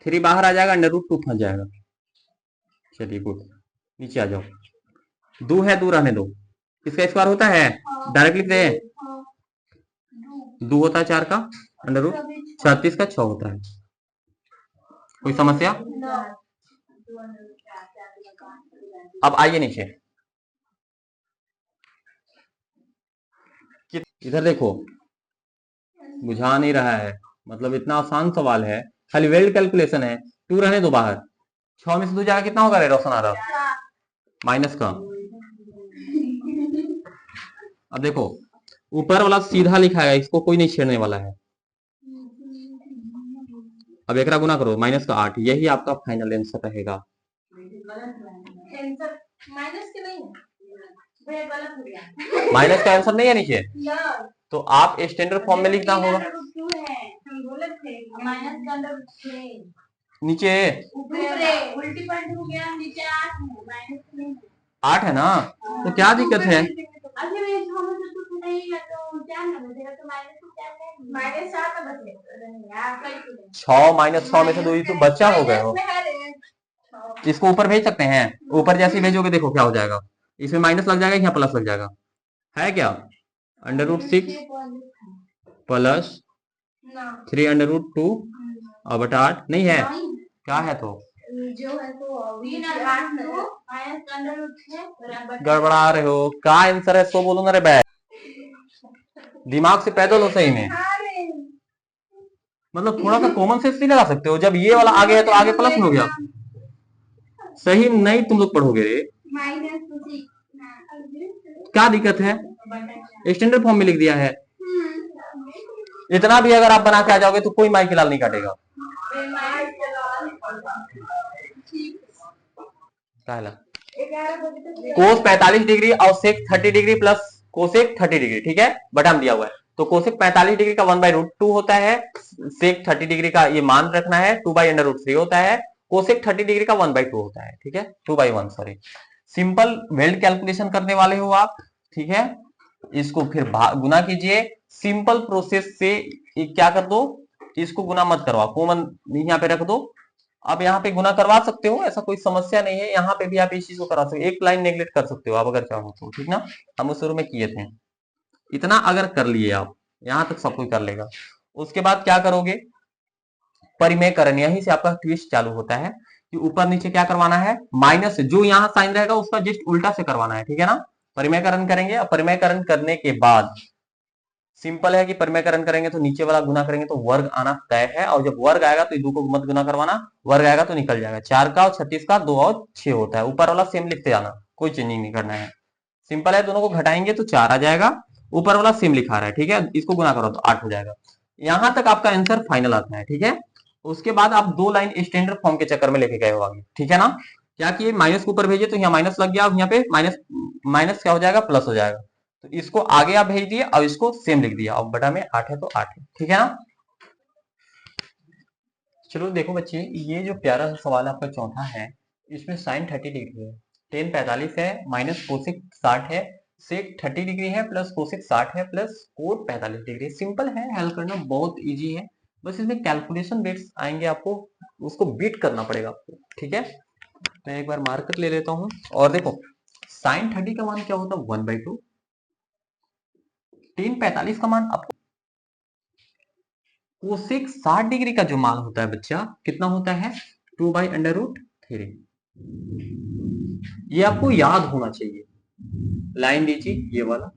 3 बाहर आ जाएगा, √2 फंस जाएगा। चलिए गुड, नीचे आ जाओ, 2 है, 2 रहने दो, इसका स्क्वायर होता है, डायरेक्ट लिख दे, 2 होता है 4 का √ 36 का 6 होता है, कोई समस्या। अब आइए नीचे, इधर देखो, बुझा नहीं रहा है, मतलब इतना आसान सवाल है, खाली वेल्ड कैलकुलेशन है, 2 रहने दो बाहर, 6 में से 2 जाएगा, कितना होगा रे रोशन आ रहा, माइनस का। अब देखो ऊपर वाला सीधा लिखा है, इसको कोई नहीं छेड़ने वाला है। अब एक गुना करो, माइनस का 8, यही आपका फाइनल आंसर रहेगा। माइनस का आंसर नहीं है नीचे, तो आप स्टैंडर्ड फॉर्म में लिखना होगा, नीचे उल्टी पॉइंट हो गया, नीचे 8 है ना, तो क्या दिक्कत है, 6 माइनस 6 में से 2 तो बच्चा हो गए हो, इसको ऊपर भेज सकते हैं, ऊपर जैसे भेजोगे देखो क्या हो जाएगा, इसमें माइनस लग जाएगा या प्लस लग जाएगा, है क्या, √6 प्लस 3√2 और बटा 8 नहीं है, क्या है तो जो है तो गड़बड़ा रहे हो, क्या आंसर है, सो बोलो ना रे बैग, दिमाग से पैदल हो सही में, मतलब थोड़ा सा कॉमन सेंस नहीं लगा सकते हो, जब ये वाला आगे है तो आगे प्लस हो गया, सही नहीं तुम लोग पढ़ोगे रे, क्या दिक्कत है, स्टैंडर्ड फॉर्म में लिख दिया है, इतना भी अगर आप बना के आ जाओगे तो कोई माई के लाल नहीं काटेगा, कोस 45 डिग्री और सेक 30 डिग्री प्लस कोसेक 30 डिग्री, ठीक है, बटाम दिया हुआ है, तो कोसेक 45 डिग्री का 1/√2 होता है, सेक 30 डिग्री का ये मान रखना है 2/√3 होता है, कोसेक 30 डिग्री का 1/2 होता है, ठीक है, 2/1 सॉरी। सिंपल वेल्ड कैलकुलेशन करने वाले हो आप, ठीक है, इसको फिर गुना कीजिए, सिंपल प्रोसेस से क्या कर दो, इसको गुना मत करवाओ, कॉमन यहाँ पे रख दो, अब यहाँ पे गुना करवा सकते हो, ऐसा कोई समस्या नहीं है, यहाँ पे भी आप इस चीज को करा सकते हो, एक लाइन नेग्लेक्ट कर सकते हो आप अगर चाहो तो, ठीक ना, हम उस शुरू में किए थे, इतना अगर कर लिए आप, यहाँ तक सब कोई कर लेगा, उसके बाद क्या करोगे, परिमेयकरण, यहीं से आपका ट्विस्ट चालू होता है कि ऊपर नीचे क्या करवाना है, माइनस जो यहाँ साइन रहेगा उसका जस्ट उल्टा से करवाना है, ठीक है ना, परिमेयकरण करेंगे, और परिमेयकरण करने के बाद सिंपल है कि परिमेयकरण करेंगे तो नीचे वाला गुना करेंगे तो वर्ग आना तय है, और जब वर्ग आएगा तो दो को मत गुना करवाना, वर्ग आएगा तो निकल जाएगा। 4 का और 36 का 2 और 6 होता है। ऊपर वाला सेम लिखते जाना, कोई चेंजिंग नहीं करना है। सिंपल है, दोनों को घटाएंगे तो 4 आ जाएगा। ऊपर वाला सेम लिखा रहा है, ठीक है, इसको गुना करो तो 8 हो जाएगा। यहां तक आपका आंसर फाइनल आता है, ठीक है। उसके बाद आप 2 लाइन स्टैंडर्ड फॉर्म के चक्कर में लेके गए हो आगे, ठीक है ना। क्या किए, माइनस को ऊपर भेजे तो यहाँ माइनस लग गया, अब यहाँ पे माइनस माइनस क्या हो जाएगा, प्लस हो जाएगा। तो इसको आगे आप भेज दिए और इसको सेम लिख दिया, अब बटा में 8 है तो 8 है, ठीक है ना। चलो देखो बच्चे, ये जो प्यारा सा सवाल आपका चौथा है, इसमें साइन 30 डिग्री है, टेन 45 है, माइनस कोसिक 60 है, सेक 30 डिग्री है, प्लस कोसिक 60 है, प्लस कोट 45 डिग्री। सिंपल है, हल करना बहुत इजी है, बस इसमें कैलकुलेशन रेट्स आएंगे, आपको उसको बीट करना पड़ेगा आपको, ठीक है। मैं एक बार मार्कर ले लेता हूँ, और देखो साइन 30 का मान क्या होता है, 1/2। टेन 45 का मान आपको, कोसेक 60 डिग्री का जो मान होता है बच्चा, कितना होता है, 2/√3। ये आपको याद होना चाहिए, लाइन दीजिए ये वाला।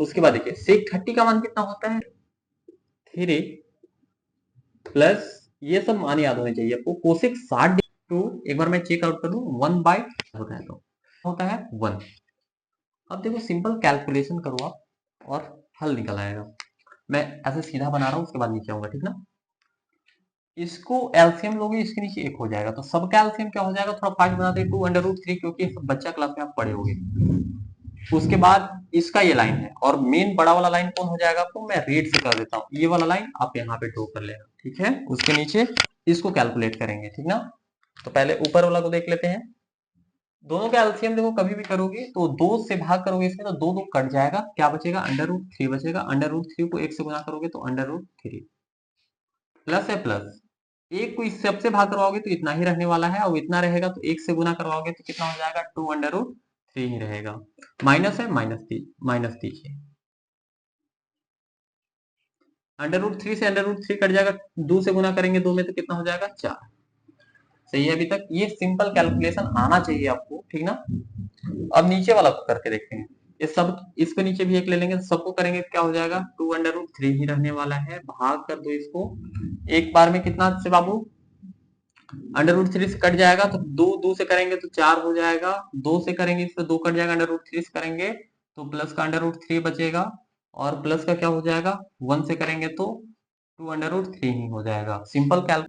उसके बाद देखिए सेक 30 का मान कितना होता है, 3 प्लस, ये सब मान याद होने चाहिए आपको। कोसेक 60 टू, एक बार मैं चेक आउट कर लूं, 1/, होता है तो होता है 1। अब देखो सिंपल कैलकुलेशन करो आप और हल निकल आएगा। मैं ऐसे सीधा बना रहा हूं, उसके बाद नीचे आऊंगा, ठीक ना। इसको एलसीएम लोगे, इसके नीचे एक हो जाएगा, तो सबका एलसीएम क्या हो जाएगा, थोड़ा फास्ट बनाते हैं, 2/√3, क्योंकि सब बच्चा क्लास में आप पढ़े होगे। उसके बाद इसका ये लाइन है, और मेन बड़ा वाला लाइन कौन हो जाएगा आपको, मैं रेड से कर देता हूँ, ये वाला लाइन आप यहाँ पे ड्रॉ कर लेना, ठीक है। उसके नीचे इसको कैलकुलेट करेंगे, ठीक ना। तो पहले ऊपर वाला को देख लेते हैं। दोनों का एलसीएम देखो, कभी भी करोगे तो 2 से भाग करोगे इसमें तो 2 2 कट जाएगा, क्या बचेगा, √3 बचेगा। √3 को 1 से गुना करोगे तो √3, प्लस है प्लस, एक को इस सबसे भाग करवाओगे तो इतना ही रहने वाला है, और इतना रहेगा तो एक से गुना करवाओगे तो कितना हो जाएगा, 2/√3 ही रहेगा। माइनस है, माइनस दीजिए, √3 से √3 कट जाएगा, 2 से गुना करेंगे 2 में तो कितना हो जाएगा, 4। सही है, अभी तक ये सिंपल कैलकुलेशन आना चाहिए आपको, ठीक ना। अब नीचे वाला को करके देखते हैं, ये सब, इसको नीचे भी एक ले लेंगे, सबको करेंगे क्या हो जाएगा, 2/√3 ही रहने वाला है, भाग कर दो इसको एक बार में, कितना से बाबू, √3 से कट जाएगा तो 2 से करेंगे तो 4 हो जाएगा, 2 से करेंगे इससे 2 कट जाएगा, √3 से करेंगे तो प्लस का √3 बचेगा, और प्लस का क्या हो जाएगा, 1 से करेंगे तो 2/√3 ही हो जाएगा। सिंपल कैल,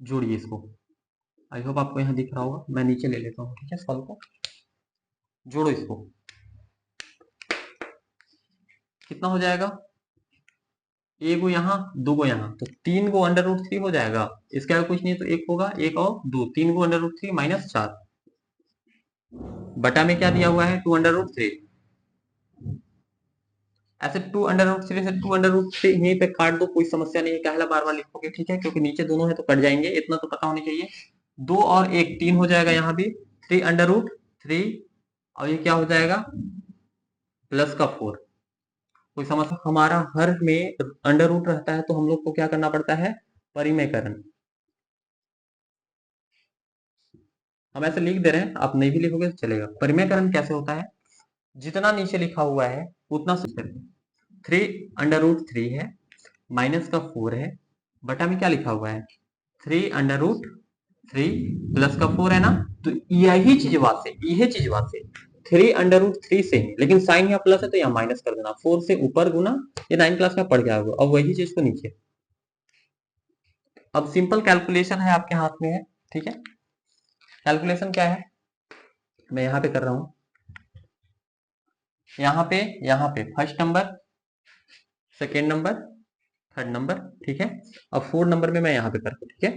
जोड़िए इसको, आई होप आपको यहाँ दिख रहा होगा, मैं नीचे ले लेता हूँ, ठीक है, सॉल्व को जोड़ो इसको, कितना हो जाएगा, एक गो यहाँ, दो गो यहाँ, तो 3 गो √3 हो जाएगा। इसके आगे कुछ नहीं तो एक होगा, एक और 2, 3 गो √3 माइनस 4, बटा में क्या दिया हुआ है, 2/√3। ऐसे 2/√3 से 2/√3 यहीं पे काट दो, कोई समस्या नहीं है, कहला बार बार लिखोगे, ठीक है, क्योंकि नीचे दोनों है तो कट जाएंगे, इतना तो पता होना चाहिए। 2 और 1 3 हो जाएगा, यहाँ भी 3/√3, और ये क्या हो जाएगा, प्लस का 4। कोई समस्या, हमारा हर में अंडर रूट रहता है तो हम लोग को क्या करना पड़ता है, परिमेयकरण। हम ऐसे लिख दे रहे हैं, आप नहीं भी लिखोगे तो चलेगा। परिमेयकरण कैसे होता है, जितना नीचे लिखा हुआ है उतना सिस्टम, 3/√3 है, माइनस का 4 है, बटा में क्या लिखा हुआ है, 3/√3 प्लस का 4 है ना। तो यही चीज बात से, 3/√3 से ही, लेकिन साइन यहाँ प्लस है तो यहाँ माइनस कर देना, 4 से ऊपर गुना, ये 9 क्लास में पढ़ गया होगा। अब वही चीज को नीचे, अब सिंपल कैलकुलेशन है आपके हाथ में है, ठीक है। कैलकुलेशन क्या है, मैं यहाँ पे कर रहा हूं, यहाँ पे first number, second number, third number, ठीक है। अब 4 नंबर में मैं यहाँ पे करता हूं, ठीक है।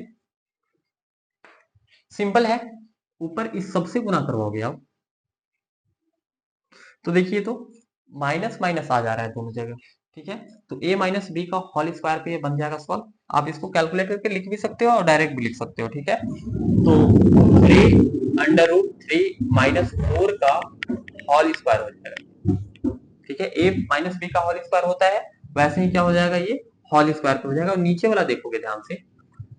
सिंपल है, ऊपर इस सबसे गुना करवाओगे आप, तो देखिए तो माइनस माइनस आ जा रहा है दोनों जगह, ठीक है। तो a माइनस बी का होल स्क्वायर पे ये बन जाएगा सॉल्व। आप इसको कैलकुलेट करके लिख भी सकते हो और डायरेक्ट भी लिख सकते हो, ठीक है। तो 3/√3 माइनस 4 का होल स्क्वायर हो जाएगा, ठीक है। a माइनस बी का होल स्क्वायर होता है, वैसे ही क्या हो जाएगा, ये होल स्क्वायर पे हो जाएगा। और नीचे वाला देखोगे ध्यान से,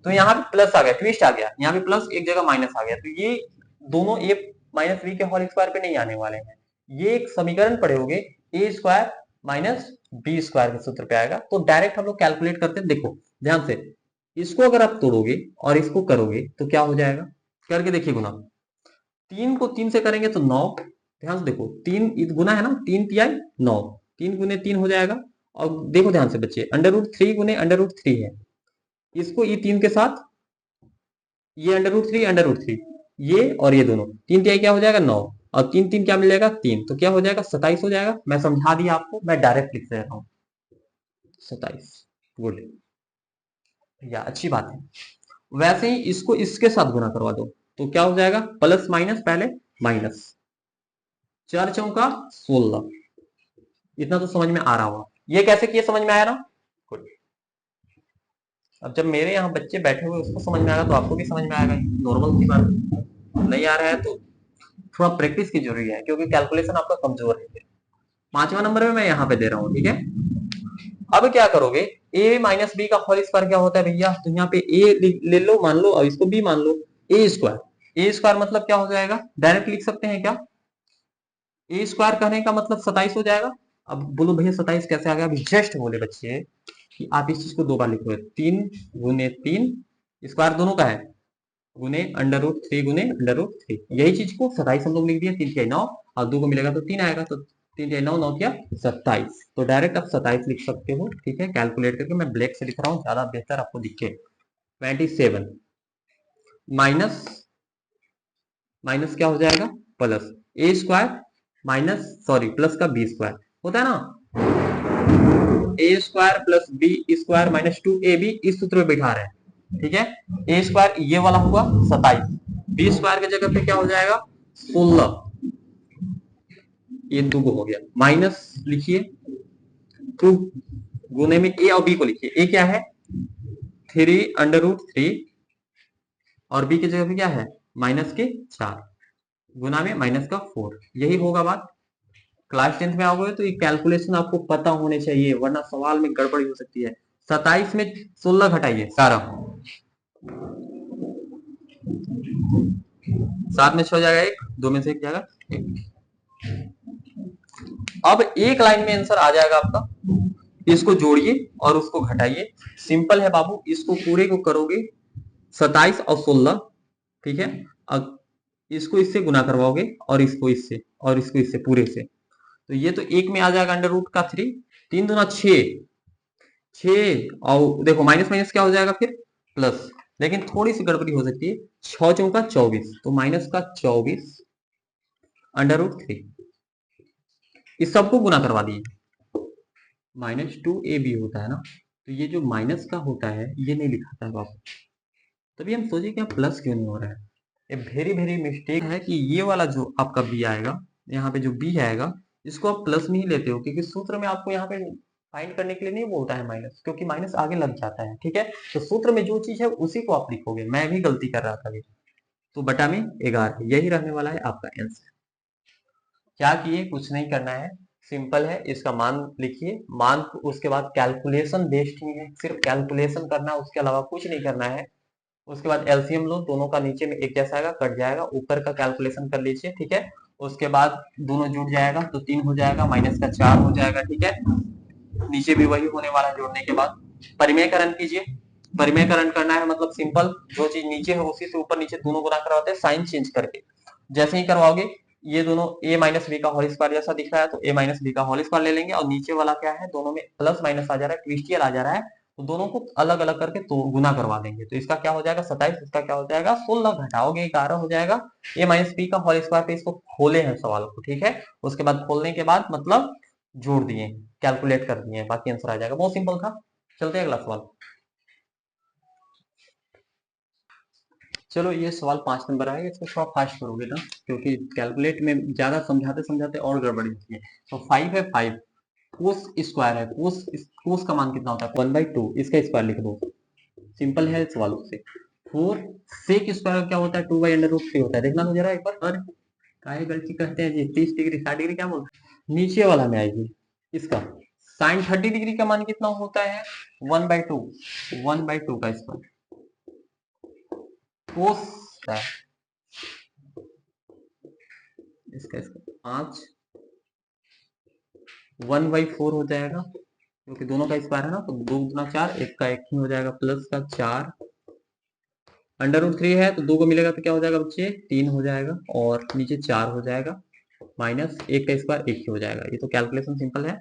तो यहाँ पे प्लस आ गया, ट्विस्ट आ गया, यहाँ पे प्लस एक जगह माइनस आ गया, तो ये दोनों a माइनस बी के होल स्क्वायर पे नहीं आने वाले हैं। ये एक समीकरण पढ़े होगे, a square minus B square के सूत्र पे आएगा। तो डायरेक्ट हम लोग कैलकुलेट करते हैं। देखो ध्यान से, इसको अगर आप तोड़ोगे और इसको करोगे तो क्या हो जाएगा, करके देखिए गुना। 3 को 3 से करेंगे तो 9। ध्यान से देखो, 3 गुना है ना, 3 तिहाई 9, 3 गुने 3 हो जाएगा। और देखो ध्यान से बच्चे, अंडर रूट 3 गुने अंडर रूट 3 है, इसको ये 3 के साथ ये अंडर रूट थ्री, ये और ये दोनों 3 तिहाई क्या हो जाएगा 9, और 3 3 क्या मिल जाएगा 3, तो क्या हो जाएगा 27 हो जाएगा। मैं समझा दिया आपको, मैं डायरेक्ट लिख दे रहा हूँ 27। गुड, या अच्छी बात है। वैसे ही इसको इसके साथ गुना करवा दो तो क्या हो जाएगा, प्लस माइनस, पहले माइनस, 4 चौका 16। इतना तो समझ में आ रहा होगा। ये कैसे किए समझ में आया ना। गुड। अब जब मेरे यहाँ बच्चे बैठे हुए उसको समझ में आएगा तो आपको भी समझ में आएगा, नॉर्मल सी बात। नहीं आ रहा है तो थोड़ा प्रैक्टिस की जरूरी है, क्योंकि कैलकुलेशन आपका कमजोर है। 5वां नंबर में मैं यहाँ पे दे रहा हूँ, ठीक है। अब क्या करोगे, a माइनस बी का होल स्क्वायर क्या होता है भैया, तो यहाँ पे a ले लो मान लो और इसको b मान लो, a स्क्वायर मतलब क्या हो जाएगा, डायरेक्ट लिख सकते हैं क्या, a स्क्वायर कहने का मतलब 27 हो जाएगा। अब बोलो भैया 27 कैसे आ गया, अभी जस्ट बोले बच्चे कि आप इस चीज को 2 बार लिखो, 3 गुने 3 स्क्वायर दोनों का है, गुने अंडर रूट 3 गुने अंडर रूट 3, यही चीज को 27 हम लोग लिख दिया, 3 9 और 2 को मिलेगा तो 3 आएगा, तो 3 9 9 क्या 27, तो डायरेक्ट आप 27 लिख सकते हो, ठीक है। कैलकुलेट करके मैं ब्लैक से लिख रहा हूँ, ज्यादा बेहतर आपको दिखे। 27 माइनस माइनस क्या हो जाएगा, plus A square minus sorry plus का बी स्क्वायर होता है ना, A square plus B square minus 2ab, इस सूत्र में बैठा रहे हैं, ठीक है। ए स्क्वायर ये वाला हुआ 27, बी स्क्वायर की जगह पे क्या हो जाएगा 16, ये 2 हो गया, माइनस लिखिए 2 गुने में ए और बी को लिखिए, ए क्या है 3 अंडर रूट 3 और बी की जगह पे क्या है माइनस के 4 गुना में माइनस का 4, यही होगा बात। क्लास 10th में आओगे तो ये कैलकुलेशन आपको पता होने चाहिए, वरना सवाल में गड़बड़ी हो सकती है। 27 में 16 घटाइए 12, 7 में 6 हो जाएगा 1, 2 में से 1 जाएगा 1। अब एक लाइन में आंसर आ जाएगा आपका, इसको जोड़िए और उसको घटाइए, सिंपल है बाबू। इसको पूरे को करोगे 27 और 16, ठीक है, अब इसको इससे गुना करवाओगे और इसको इससे और इसको इससे पूरे से, तो ये तो एक में आ जाएगा अंडर रूट का 3, 3 दूना 6, 6 और देखो माइनस माइनस क्या हो जाएगा फिर प्लस, लेकिन थोड़ी सी गड़बड़ी हो सकती है, 6 चौका 24, तो माइनस का 24 अंडर रूट 3, इस सबको गुना करवा दिए, माइनस 2ab होता है ना, तो ये जो माइनस का होता है ये नहीं लिखा था बाबू, तभी हम सोचे कि प्लस क्यों नहीं हो रहा है। ये वेरी वेरी मिस्टेक है कि ये वाला जो आपका बी आएगा, यहाँ पे जो बी आएगा इसको आप प्लस में ही लेते हो, क्योंकि सूत्र में आपको यहाँ पे फाइंड करने के लिए नहीं बोलता है माइनस, क्योंकि माइनस आगे लग जाता है, ठीक है। तो सूत्र में जो चीज है उसी को आप लिखोगे, मैं भी गलती कर रहा था अभी। तो बटा में 11, यही रहने वाला है आपका आंसर। क्या किए, कुछ नहीं करना है, सिंपल है, इसका मान लिखिए, मान उसके बाद कैलकुलेशन बेस्ड ही है, सिर्फ कैलकुलेशन करना है, उसके अलावा कुछ नहीं करना है। उसके बाद एलसीएम लो, दोनों का नीचे में एक जैसा आएगा, कट जाएगा, ऊपर का कैलकुलेशन कर लीजिए, ठीक है। उसके बाद दोनों जुड़ जाएगा तो 3 हो जाएगा, माइनस का 4 हो जाएगा, ठीक है। नीचे भी वही होने वाला जोड़ने के बाद। परिमेयकरण कीजिए, परिमेयकरण करना है मतलब सिंपल, जो चीज नीचे है उसी से ऊपर नीचे दोनों गुना करवाते हैं साइन चेंज करके, जैसे ही करवाओगे ये दोनों a माइनस बी का होल स्क्वायर जैसा दिख रहा है तो a माइनस बी का होल स्क्वायर ले लेंगे, और नीचे वाला क्या है दोनों में प्लस माइनस आ जा रहा है, ट्विस्टियल आ जा रहा है, तो दोनों को अलग अलग करके तो गुना करवा देंगे, तो इसका क्या हो जाएगा 27, इसका क्या हो जाएगा 16, घटाओगे 11 हो जाएगा। a माइनस बी का होल स्क्वायर पे इसको खोले हैं सवाल को, ठीक है। उसके बाद खोलने के बाद मतलब जोड़ दिए, कैलकुलेट कर दिए, बाकी आंसर आ जाएगा, बहुत सिंपल था। चलते हैं अगला सवाल। चलो ये सवाल 5 नंबर आएगा, इसको थोड़ा फास्ट करोगे ना, क्योंकि कैलकुलेट में ज्यादा समझाते समझाते और गड़बड़ी होती है। तो 5 है, 5 कोस स्क्वायर है, कोस का मान कितना होता है 1/2, इसका स्क्वायर लिख दो, सिंपल है सवाल से। 4 सेक स्क्वायर क्या होता है 2/√3 होता है, देखना तो जरा एक बार, और काहे गलती करते हैं जी, 30 डिग्री 60 डिग्री क्या बोलते हैं, नीचे वाला में आएगी इसका साइन 30 डिग्री का मान कितना होता है 1/2, 1/2 का स्क्वायर कोस है इसका, 5 1/4 हो जाएगा, क्योंकि दोनों का स्क्वायर है ना, तो 2 गुना 4, एक का एक ही हो जाएगा, प्लस का 4 √3 है तो 2 को मिलेगा तो क्या हो जाएगा बच्चे, 3 हो जाएगा, और नीचे 4 हो जाएगा, माइनस एक का स्क्वायर एक ही हो जाएगा। ये तो कैलकुलेशन सिंपल है।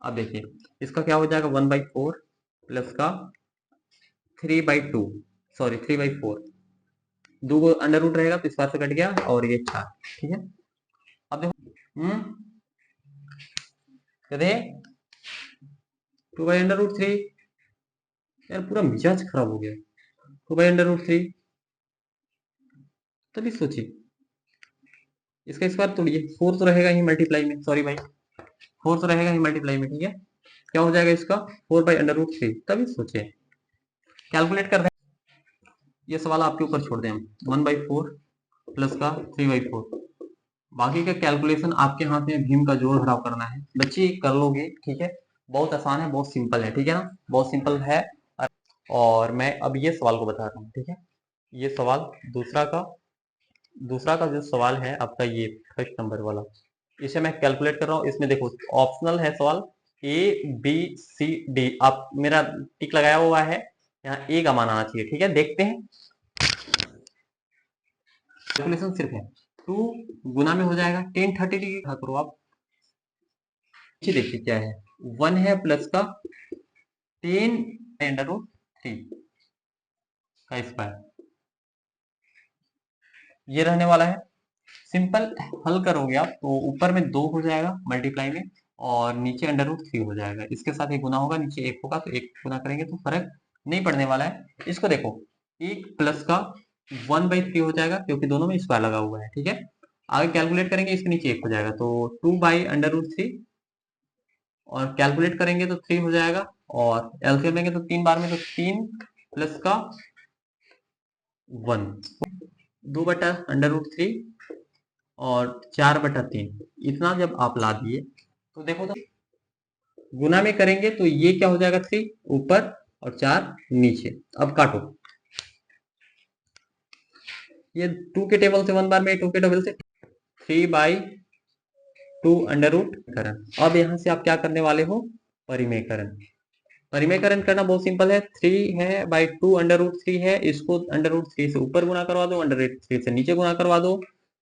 अब देखिए इसका क्या हो जाएगा, 1/4 प्लस का 3/2, सॉरी 3/4, 2 को अंडर रूट रहेगा तो स्क्वायर से कट गया, और ये 4, ठीक है। अब देखो कहते 2/√3, यार पूरा मिजाज खराब हो गया। 2/√3, तभी सोचिए इसका स्क्वायर तोड़िए, 4 तो रहेगा ही मल्टीप्लाई में, सॉरी भाई 4 तो रहेगा ही मल्टीप्लाई में, ठीक है। क्या हो जाएगा इसका, 4/√3, तभी सोचिए कैलकुलेट कर रहे हैं। ये सवाल आपके ऊपर छोड़ दें हम, 1/4 प्लस का 3/4, बाकी का कैलकुलेशन आपके हाथ में, भीम का जोड़ घटाव करना है बच्चे, कर लोगे, ठीक है। बहुत आसान है, बहुत सिंपल है, ठीक है ना, बहुत सिंपल है। और मैं अब ये सवाल को बता रहा हूँ, ठीक है। ये सवाल दूसरा का जो सवाल है आपका, ये फर्स्ट नंबर वाला, इसे मैं कैलकुलेट कर रहा हूँ। इसमें देखो ऑप्शनल है सवाल, ABCD, आप मेरा टिक लगाया हुआ है, यहाँ ए का मान आना चाहिए, ठीक है। देखते हैं, कैलकुलेशन सिर्फ है 2 गुना में हो जाएगा 10 30 करो आप, देखिए क्या है, 1 है प्लस का 10√3 का स्क्वायर, ये रहने वाला है। सिंपल हल करोगे आप तो ऊपर में 2 हो जाएगा मल्टीप्लाई में, और नीचे √3 हो जाएगा, इसके साथ एक गुना होगा, नीचे एक होगा, तो एक गुना करेंगे तो फर्क नहीं पड़ने वाला है। इसको देखो, एक प्लस का 1/3 हो जाएगा, क्योंकि दोनों में स्क्वायर लगा हुआ है, ठीक है। आगे कैलकुलेट करेंगे, इसके नीचे एक हो जाएगा, तो 2/√3, और कैलकुलेट करेंगे तो 3 हो जाएगा, और एलसीएम लेंगे तो 3 बार में, तो 3 प्लस का 1, 2/√3 और 4/3, इतना जब आप ला दिए तो देखो तो गुना में करेंगे तो ये क्या हो जाएगा, 3 ऊपर और 4 नीचे। अब काटो, ये 2 के टेबल से 1 बार में, 2 के टेबल से 3/2 अंडर रूट करण। अब यहां से आप क्या करने वाले हो, परिमेयकरण। परिमेयकरण करना बहुत सिंपल है, 3 है बाई 2 √3 है, इसको √3 से ऊपर गुना करवा दो, √3 से नीचे गुना करवा दो,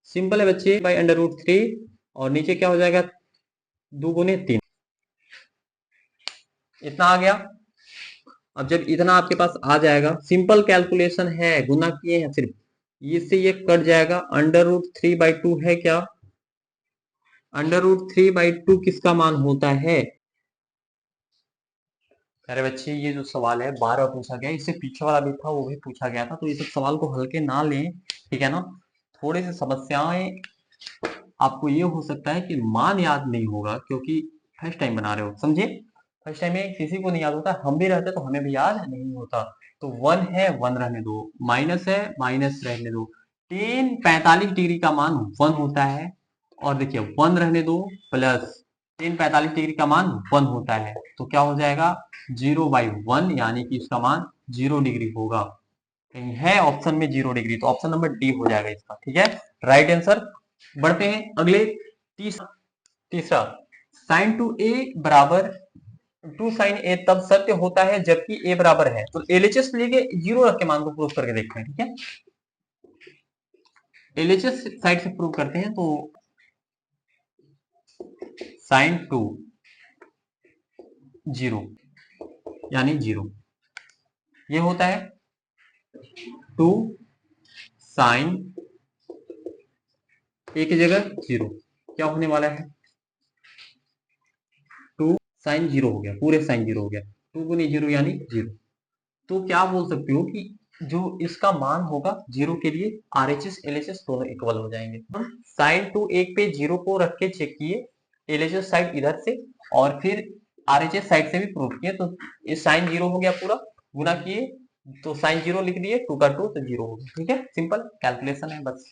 सिंपल है बच्चे, बाई √3, और नीचे क्या हो जाएगा, 2 गुने 3, इतना आ गया। अब जब इतना आपके पास आ जाएगा, सिंपल कैलकुलेशन है, गुना किए हैं सिर्फ, इससे ये कट जाएगा, √3/2 है क्या, √3/2 किसका मान होता है। अरे बच्चे ये जो सवाल है 12 पूछा गया, इससे पीछे वाला भी था वो भी पूछा गया था, तो ये सब सवाल को हल्के ना लें, ठीक है ना। थोड़ी सी समस्याएं आपको ये हो सकता है कि मान याद नहीं होगा, क्योंकि फर्स्ट टाइम बना रहे हो, समझे। फर्स्ट टाइम में किसी को नहीं याद होता, हम भी रहते तो हमें भी याद नहीं होता। तो 1 है 1 रहने दो, माइनस है माइनस रहने दो, 10 45 डिग्री का मान 1 होता है, और देखिए 1 रहने दो, प्लस 10 45 डिग्री का मान 1 होता है, तो क्या हो जाएगा, 0/1, यानी कि इसका मान 0 डिग्री होगा। कहीं है ऑप्शन में 0 डिग्री, तो ऑप्शन नंबर डी हो जाएगा इसका, ठीक है, राइट आंसर। बढ़ते हैं अगले, तीसरा साइन टू ए बराबर 2 साइन ए तब सत्य होता है जबकि ए बराबर है, तो एलएचएस लेके 0 रख के मान को प्रूव करके देखते हैं, ठीक है। एलएचएस साइड से प्रूव करते हैं, तो साइन 2 0 यानी 0, ये होता है 2 साइन ए की जगह 0, क्या होने वाला है, 2 साइन 0 हो गया, पूरे साइन 0 हो गया, 2 गुनी 0 यानी 0। तो क्या बोल सकते हो कि जो इसका मान होगा 0 के लिए, आरएचएस एलएचएस दोनों इक्वल हो जाएंगे। साइन 2 एक पे 0 को रख के चेक किए, एलएचएस साइड इधर से, और फिर आरएचएस साइड से भी प्रूव किए, तो ये साइन 0 हो गया, पूरा गुना किए तो साइन 0 लिख दिए, 2 का 2 तो 0 हो गया, ठीक है, सिंपल कैलकुलेशन है बस।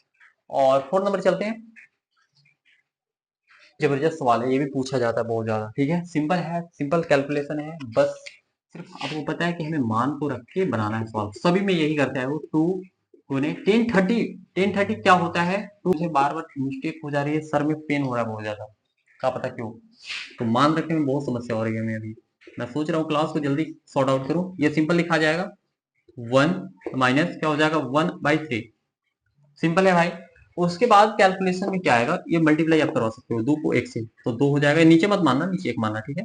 और 4 नंबर चलते हैं, जबरदस्त सवाल है, ये भी पूछा जाता है बहुत ज्यादा, ठीक है, सिंपल है, सिंपल कैलकुलेशन है, बस सिर्फ आपको पता है कि हमें मान को रख के बनाना है सवाल, सभी में यही करते हैं वो। 2 गुने 10 30 क्या होता है, 2 से बार बार मिस्टेक हो जा रही है, सर में पेन हो रहा है बहुत ज्यादा, क्या पता क्यों। तो मान रखने में बहुत समस्या हो रही है हमें अभी। मैं सोच रहा हूँ क्लास को जल्दी सॉर्ट आउट करूँ। ये सिंपल लिखा जाएगा 1 माइनस क्या हो जाएगा 1/3, सिंपल है भाई। उसके बाद कैलकुलेशन में क्या आएगा, ये मल्टीप्लाई आप करवा सकते हो 2 को 1 से, तो 2 हो जाएगा, नीचे मत मानना, नीचे 1 मानना, ठीक है।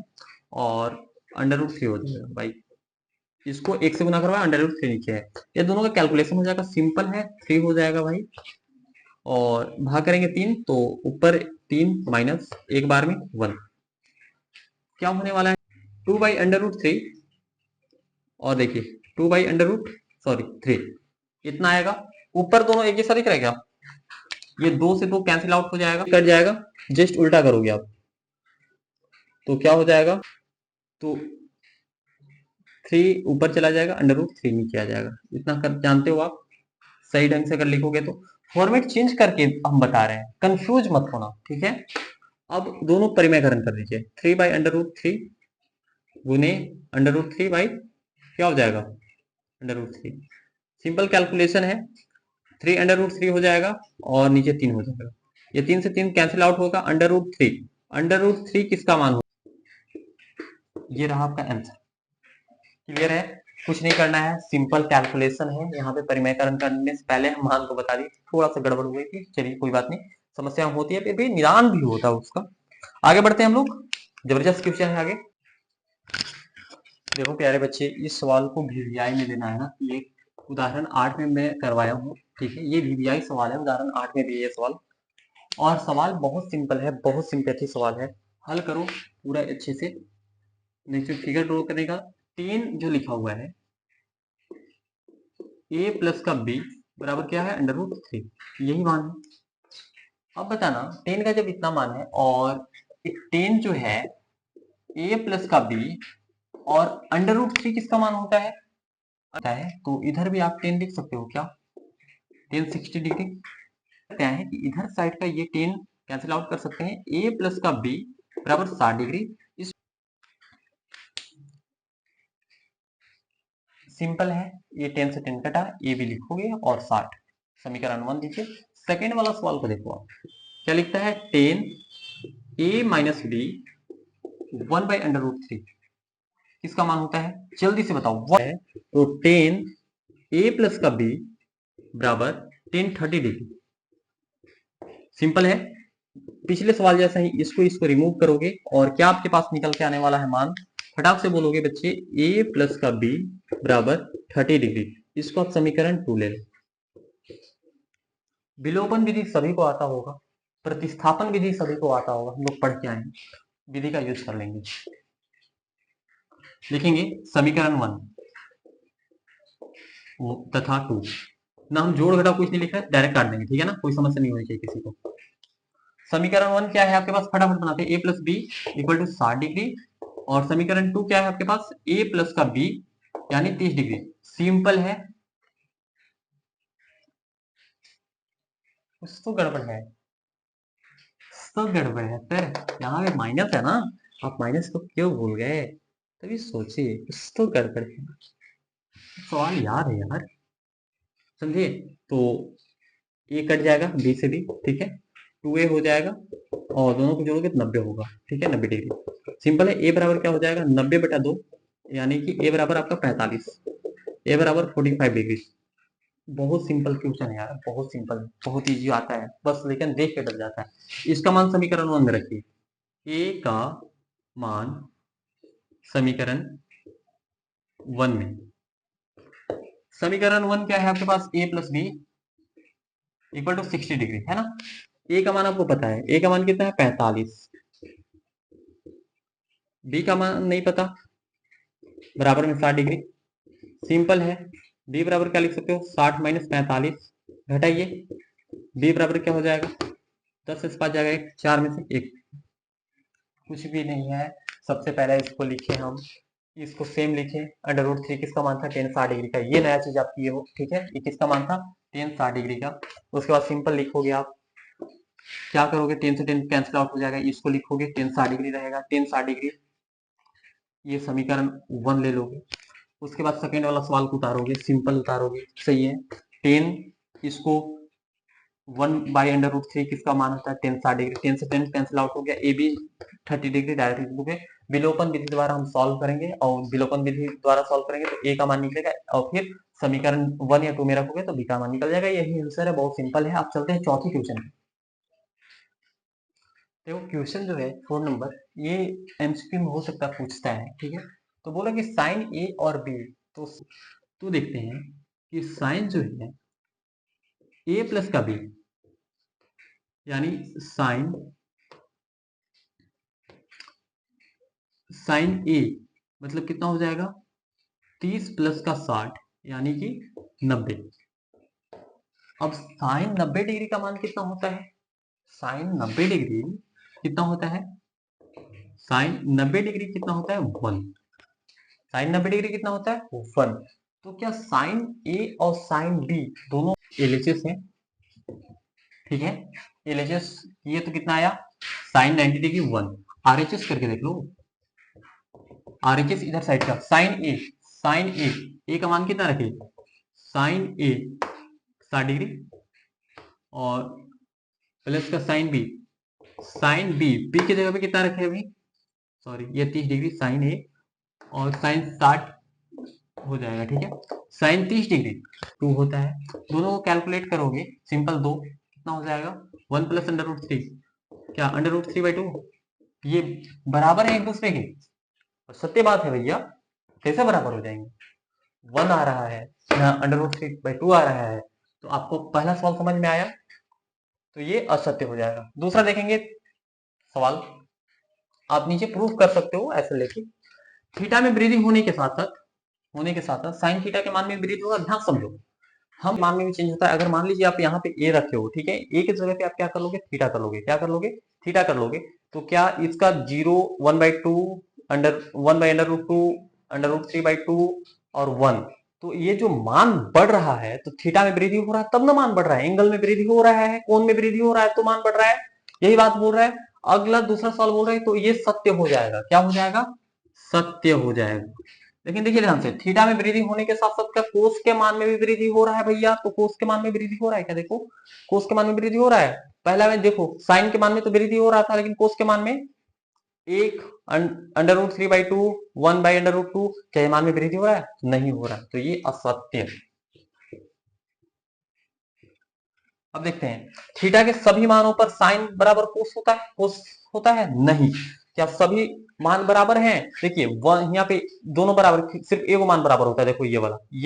और √3 हो जाएगा भाई, इसको 1 से गुना करवाया, √3 नीचे है, ये दोनों का कैलकुलेशन हो जाएगा, सिंपल है, 3 हो जाएगा भाई। और भाग करेंगे 3, तो ऊपर 3 माइनस एक बार में 1, क्या होने वाला है 2/√3। और देखिए 2/√3 इतना आएगा। ऊपर दोनों एक जैसा दिख रहा है क्या, ये 2 से 2 कैंसिल आउट हो जाएगा, कट जाएगा, जस्ट उल्टा करोगे आप तो क्या हो जाएगा, तो 3 ऊपर चला जाएगा, √3 नीचे आ जाएगा। इतना कर जानते हो आप, सही ढंग से अगर लिखोगे तो। फॉर्मेट चेंज करके हम बता रहे हैं, कंफ्यूज मत होना, ठीक है। अब दोनों परिमेयकरण कर दीजिए, 3/√3 गुने √3 बाई क्या हो जाएगा √3, सिंपल कैलकुलेशन है, 3/√3 हो जाएगा और नीचे 3 हो जाएगा, ये 3 से 3 कैंसिल आउट होगा, √3 किसका मान होगा, ये रहा आपका आंसर। क्लियर है, कुछ नहीं करना है, सिंपल कैलकुलेशन है। यहाँ पे परिमेयकरण करने से पहले हम मान को बता दी, थोड़ा सा गड़बड़ हुई थी, चलिए कोई बात नहीं, समस्या होती है, फिर भी निदान भी होता है उसका। आगे बढ़ते हैं हम लोग, जबरदस्त क्वेश्चन है आगे। देखो प्यारे बच्चे, इस सवाल को वीवीआई में लेना है ना, ये उदाहरण 8 में मैं करवाया हूँ, ठीक है, ये वीवीआई सवाल है, उदाहरण 8 में भी ये सवाल। और सवाल बहुत सिंपल है, बहुत सिंपैथी सवाल है, हल करो पूरा अच्छे से। नेक्स्ट फिगर ड्रॉ करने का 10 जो लिखा हुआ है, a प्लस का b बराबर क्या है √3, यही मान है। अब बताना 10 का जब इतना मान है और 10 जो है a प्लस का b और √3 किसका मान होता है, तो इधर भी आप 10 लिख सकते हो क्या, 10 60 डिग्री। क्या है कि इधर साइड का ये 10 कैंसिल आउट कर सकते हैं, a प्लस का b बराबर 60 डिग्री। इस सिंपल है, ये 10 से 10 कटा, ए भी लिखोगे और 60, समीकरण 1 दीजिए। सेकेंड वाला सवाल को देखो आप, क्या लिखता है 10 a माइनस बी 1/√3 किसका मान होता है, जल्दी से बताओ। 1 है तो 10 a प्लस का b बराबर 10 30 डिग्री, सिंपल है। पिछले सवाल जैसा ही इसको रिमूव करोगे और क्या आपके पास निकल के आने वाला है मान, फटाक से बोलोगे बच्चे, a प्लस का b बराबर 30 डिग्री, इसको आप समीकरण 2 ले लो। विलोपन विधि सभी को आता होगा, प्रतिस्थापन विधि सभी को आता होगा, हम लोग पढ़ के आए हैं, विधि का यूज कर लेंगे। लिखेंगे समीकरण 1 तथा 2 ना, हम जोड़ घटाव कुछ नहीं लिख रहे, डायरेक्ट काट देंगे, ठीक है ना, कोई समस्या नहीं होनी चाहिए किसी को। समीकरण 1 क्या है आपके पास, फटाफट बनाते हैं, a plus B equal to 60 degree, और समीकरण 2 क्या है आपके पास, a प्लस का b यानी 30 डिग्री, सिंपल है। कुछ तो गड़बड़ है, सब गड़बड़ है सर, यहाँ पे माइनस है ना, आप माइनस को क्यों भूल गए, तभी सोचिए कुछ तो गड़बड़ है, सवाल याद है यार, समझिए। तो ये कट जाएगा बी से भी, ठीक है, 2a हो जाएगा और दोनों को जोड़ोगे तो 90 होगा, ठीक है, 90 डिग्री, सिंपल है। a बराबर क्या हो जाएगा 90/2, यानी कि a बराबर आपका 45, a बराबर 45 डिग्री। बहुत सिंपल क्वेश्चन है यार, बहुत सिंपल, बहुत इजी आता है, बस लेकिन देख के डर जाता है। इसका मान समीकरण 1 में रखिए, a का मान समीकरण 1 में, समीकरण 1 क्या है आपके पास, a plus B equal to 60 degree, है ना। a का मान आपको पता है, a का मान कितना है 45, b का मान नहीं पता, बराबर में 60 डिग्री, सिंपल है। b बराबर क्या लिख सकते हो, 60 माइनस 45, घटाइए, b बराबर क्या हो जाएगा, 10 से 5 जाएगा, एक 4 में से एक, कुछ भी नहीं है। सबसे पहले इसको लिखे हम, इसको सेम लिखे, √3 किसका मान था 10 60 डिग्री का, ये नया चीज आपकी ये हो, ठीक है, ये किसका मान था 10 60 डिग्री का। उसके बाद सिंपल लिखोगे आप, क्या करोगे 10 से 10 कैंसिल आउट हो जाएगा, इसको लिखोगे 10 60 डिग्री रहेगा, 10 60 डिग्री, ये समीकरण 1 ले लोगे। उसके बाद सेकेंड वाला सवाल को उतारोगे, सिंपल उतारोगे, सही है। 10 इसको 1/√3 किसका मान होता है 10 60 डिग्री, 10 से 10 कैंसिल आउट हो गया, ए बी 30 डिग्री डायरेक्ट लिखोगे। विलोपन विधि द्वारा हम सॉल्व करेंगे और विलोपन विधि द्वारा सॉल्व करेंगे तो ए का मान निकलेगा और फिर समीकरण 1 या 2 में रखोगे तो बी का मान निकल जाएगा। यही आंसर है, बहुत सिंपल है। अब चलते हैं चौथी क्वेश्चन। देखो क्वेश्चन जो है 4 नंबर, ये एमसीक्यू में हो सकता है पूछता है, ठीक है। तो बोला कि साइन ए और बी, तो देखते हैं कि साइन जो है ए प्लस का बी, यानी साइन ए मतलब कितना हो जाएगा 30 प्लस का 60 यानी कि 90। अब साइन 90 डिग्री का मान कितना होता है, साइन 90 डिग्री कितना होता है, साइन 90 डिग्री कितना होता है 1, साइन 90 डिग्री कितना होता है 1। तो क्या साइन ए और साइन बी दोनों एलएचएस हैं, ठीक है। एलएचएस ये तो कितना आया साइन 90 डिग्री 1, आरएचएस करके देख लो, आरएचएस इधर साइड का साइन ए का मान कितना रखे साइन ए 60 डिग्री और प्लस का साइन बी की जगह पे कितना रखे अभी, सॉरी ये 30 डिग्री साइन ए और साइन 60 हो जाएगा, ठीक है। साइन 30 डिग्री 2 होता है, दोनों को कैलकुलेट करोगे सिंपल 2 कितना हो जाएगा 1 प्लस √3, क्या √3/2, ये बराबर है एक दूसरे के। और सत्य बात है भैया, कैसे बराबर हो जाएंगे, 1 आ रहा है यहाँ √3/2 आ रहा है, तो आपको पहला सवाल समझ में आया, तो ये असत्य हो जाएगा। दूसरा देखेंगे सवाल, आप नीचे प्रूफ कर सकते हो ऐसे लेके, थीटा में वृद्धि होने के साथ साथ साइन थीटा के मान में वृद्धि होगा। ध्यान समझो, हम मान में भी चेंज होता है। अगर मान लीजिए आप यहाँ पे ए रखे हो, ठीक है, ए की जगह पे आप क्या कर लोगे थीटा कर लोगे, थीटा कर लोगे, तो क्या इसका 0 1/2 1/√2 √3/2 और 1, तो ये जो मान बढ़ रहा है तो थीटा में वृद्धि हो रहा है तब ना मान बढ़ रहा है, एंगल में वृद्धि हो रहा है, कोण में वृद्धि हो रहा है तो मान बढ़ रहा है, यही बात बोल रहा है। अगला दूसरा सवाल बोल रहा है तो ये सत्य हो जाएगा, क्या हो जाएगा सत्य हो जाएगा। लेकिन देखिए ध्यान से, थीटा में वृद्धि होने के साथ साथ क्या कोस के मान में भी वृद्धि हो रहा है भैया, तो कोस के मान में वृद्धि हो रहा है क्या, देखो कोस के मान में वृद्धि हो रहा है। पहला में देखो साइन के मान में तो वृद्धि हो रहा था, लेकिन कोस के मान में एक √3/2 1/√2, क्या मान में वृद्धि हो रहा है, नहीं हो रहा है, तो ये असत्य है। अब देखते हैं थीटा के सभी मानों पर साइन बराबर कोस होता है नहीं, क्या सभी मान बराबर हैं, देखिए यहाँ पे दोनों बराबर, सिर्फ एक मान बराबर होता है, देखो ये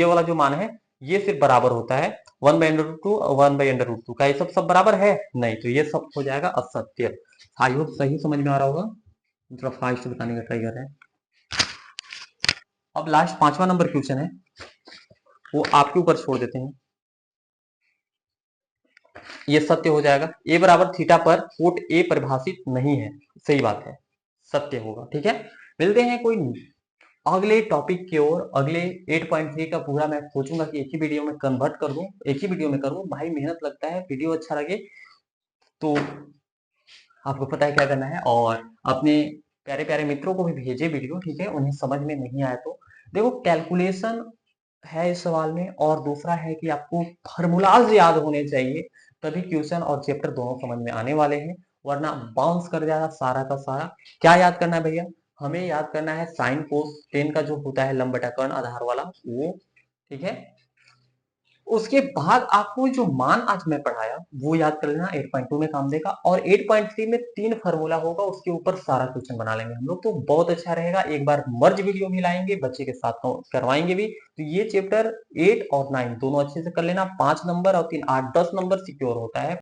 वाला जो मान है ये सिर्फ बराबर होता है 1/√2 और 1/√2, का ये सब बराबर है नहीं, तो ये सब हो जाएगा असत्य। आई होप सही समझ में आ रहा होगा, थोड़ा फास्ट बताने का ट्राई कर रहे हैं। अब लास्ट 5वां नंबर क्वेश्चन है, वो आपके ऊपर छोड़ देते हैं, ये सत्य हो जाएगा। ए बराबर थीटा पर कोट ए परिभाषित नहीं है, सही बात है, सत्य होगा, ठीक है। मिलते हैं कोई अगले टॉपिक की ओर। अगले 8.3 का पूरा मैं सोचूंगा कि एक ही वीडियो में कन्वर्ट कर दूं, एक ही वीडियो में करूं, भाई मेहनत लगता है, वीडियो अच्छा लगे तो आपको पता है क्या करना है, और अपने प्यारे प्यारे मित्रों को भी भेजे वीडियो, ठीक है, उन्हें समझ में नहीं आया तो देखो कैलकुलेशन है इस सवाल में, और दूसरा है कि आपको फार्मूलाज याद होने चाहिए, तभी क्वेश्चन और चैप्टर दोनों समझ में आने वाले हैं, वरना बाउंस कर जाएगा सारा का सारा। क्या याद करना है भैया, हमें याद करना है साइन कोस टेन का जो होता है लंब बटा कर्ण आधार वाला वो, ठीक है। उसके बाद आपको जो मान आज मैं पढ़ाया वो याद कर लेना, 8.2 में काम देगा, और 8.3 में 3 फार्मूला होगा, उसके ऊपर सारा क्वेश्चन बना लेंगे हम लोग, तो बहुत अच्छा रहेगा। एक बार मर्ज वीडियो भी लाएंगे, बच्चे के साथ करवाएंगे भी, तो ये चैप्टर 8 और 9 दोनों अच्छे से कर लेना, 5 नंबर और 3 8 10 नंबर सिक्योर होता है।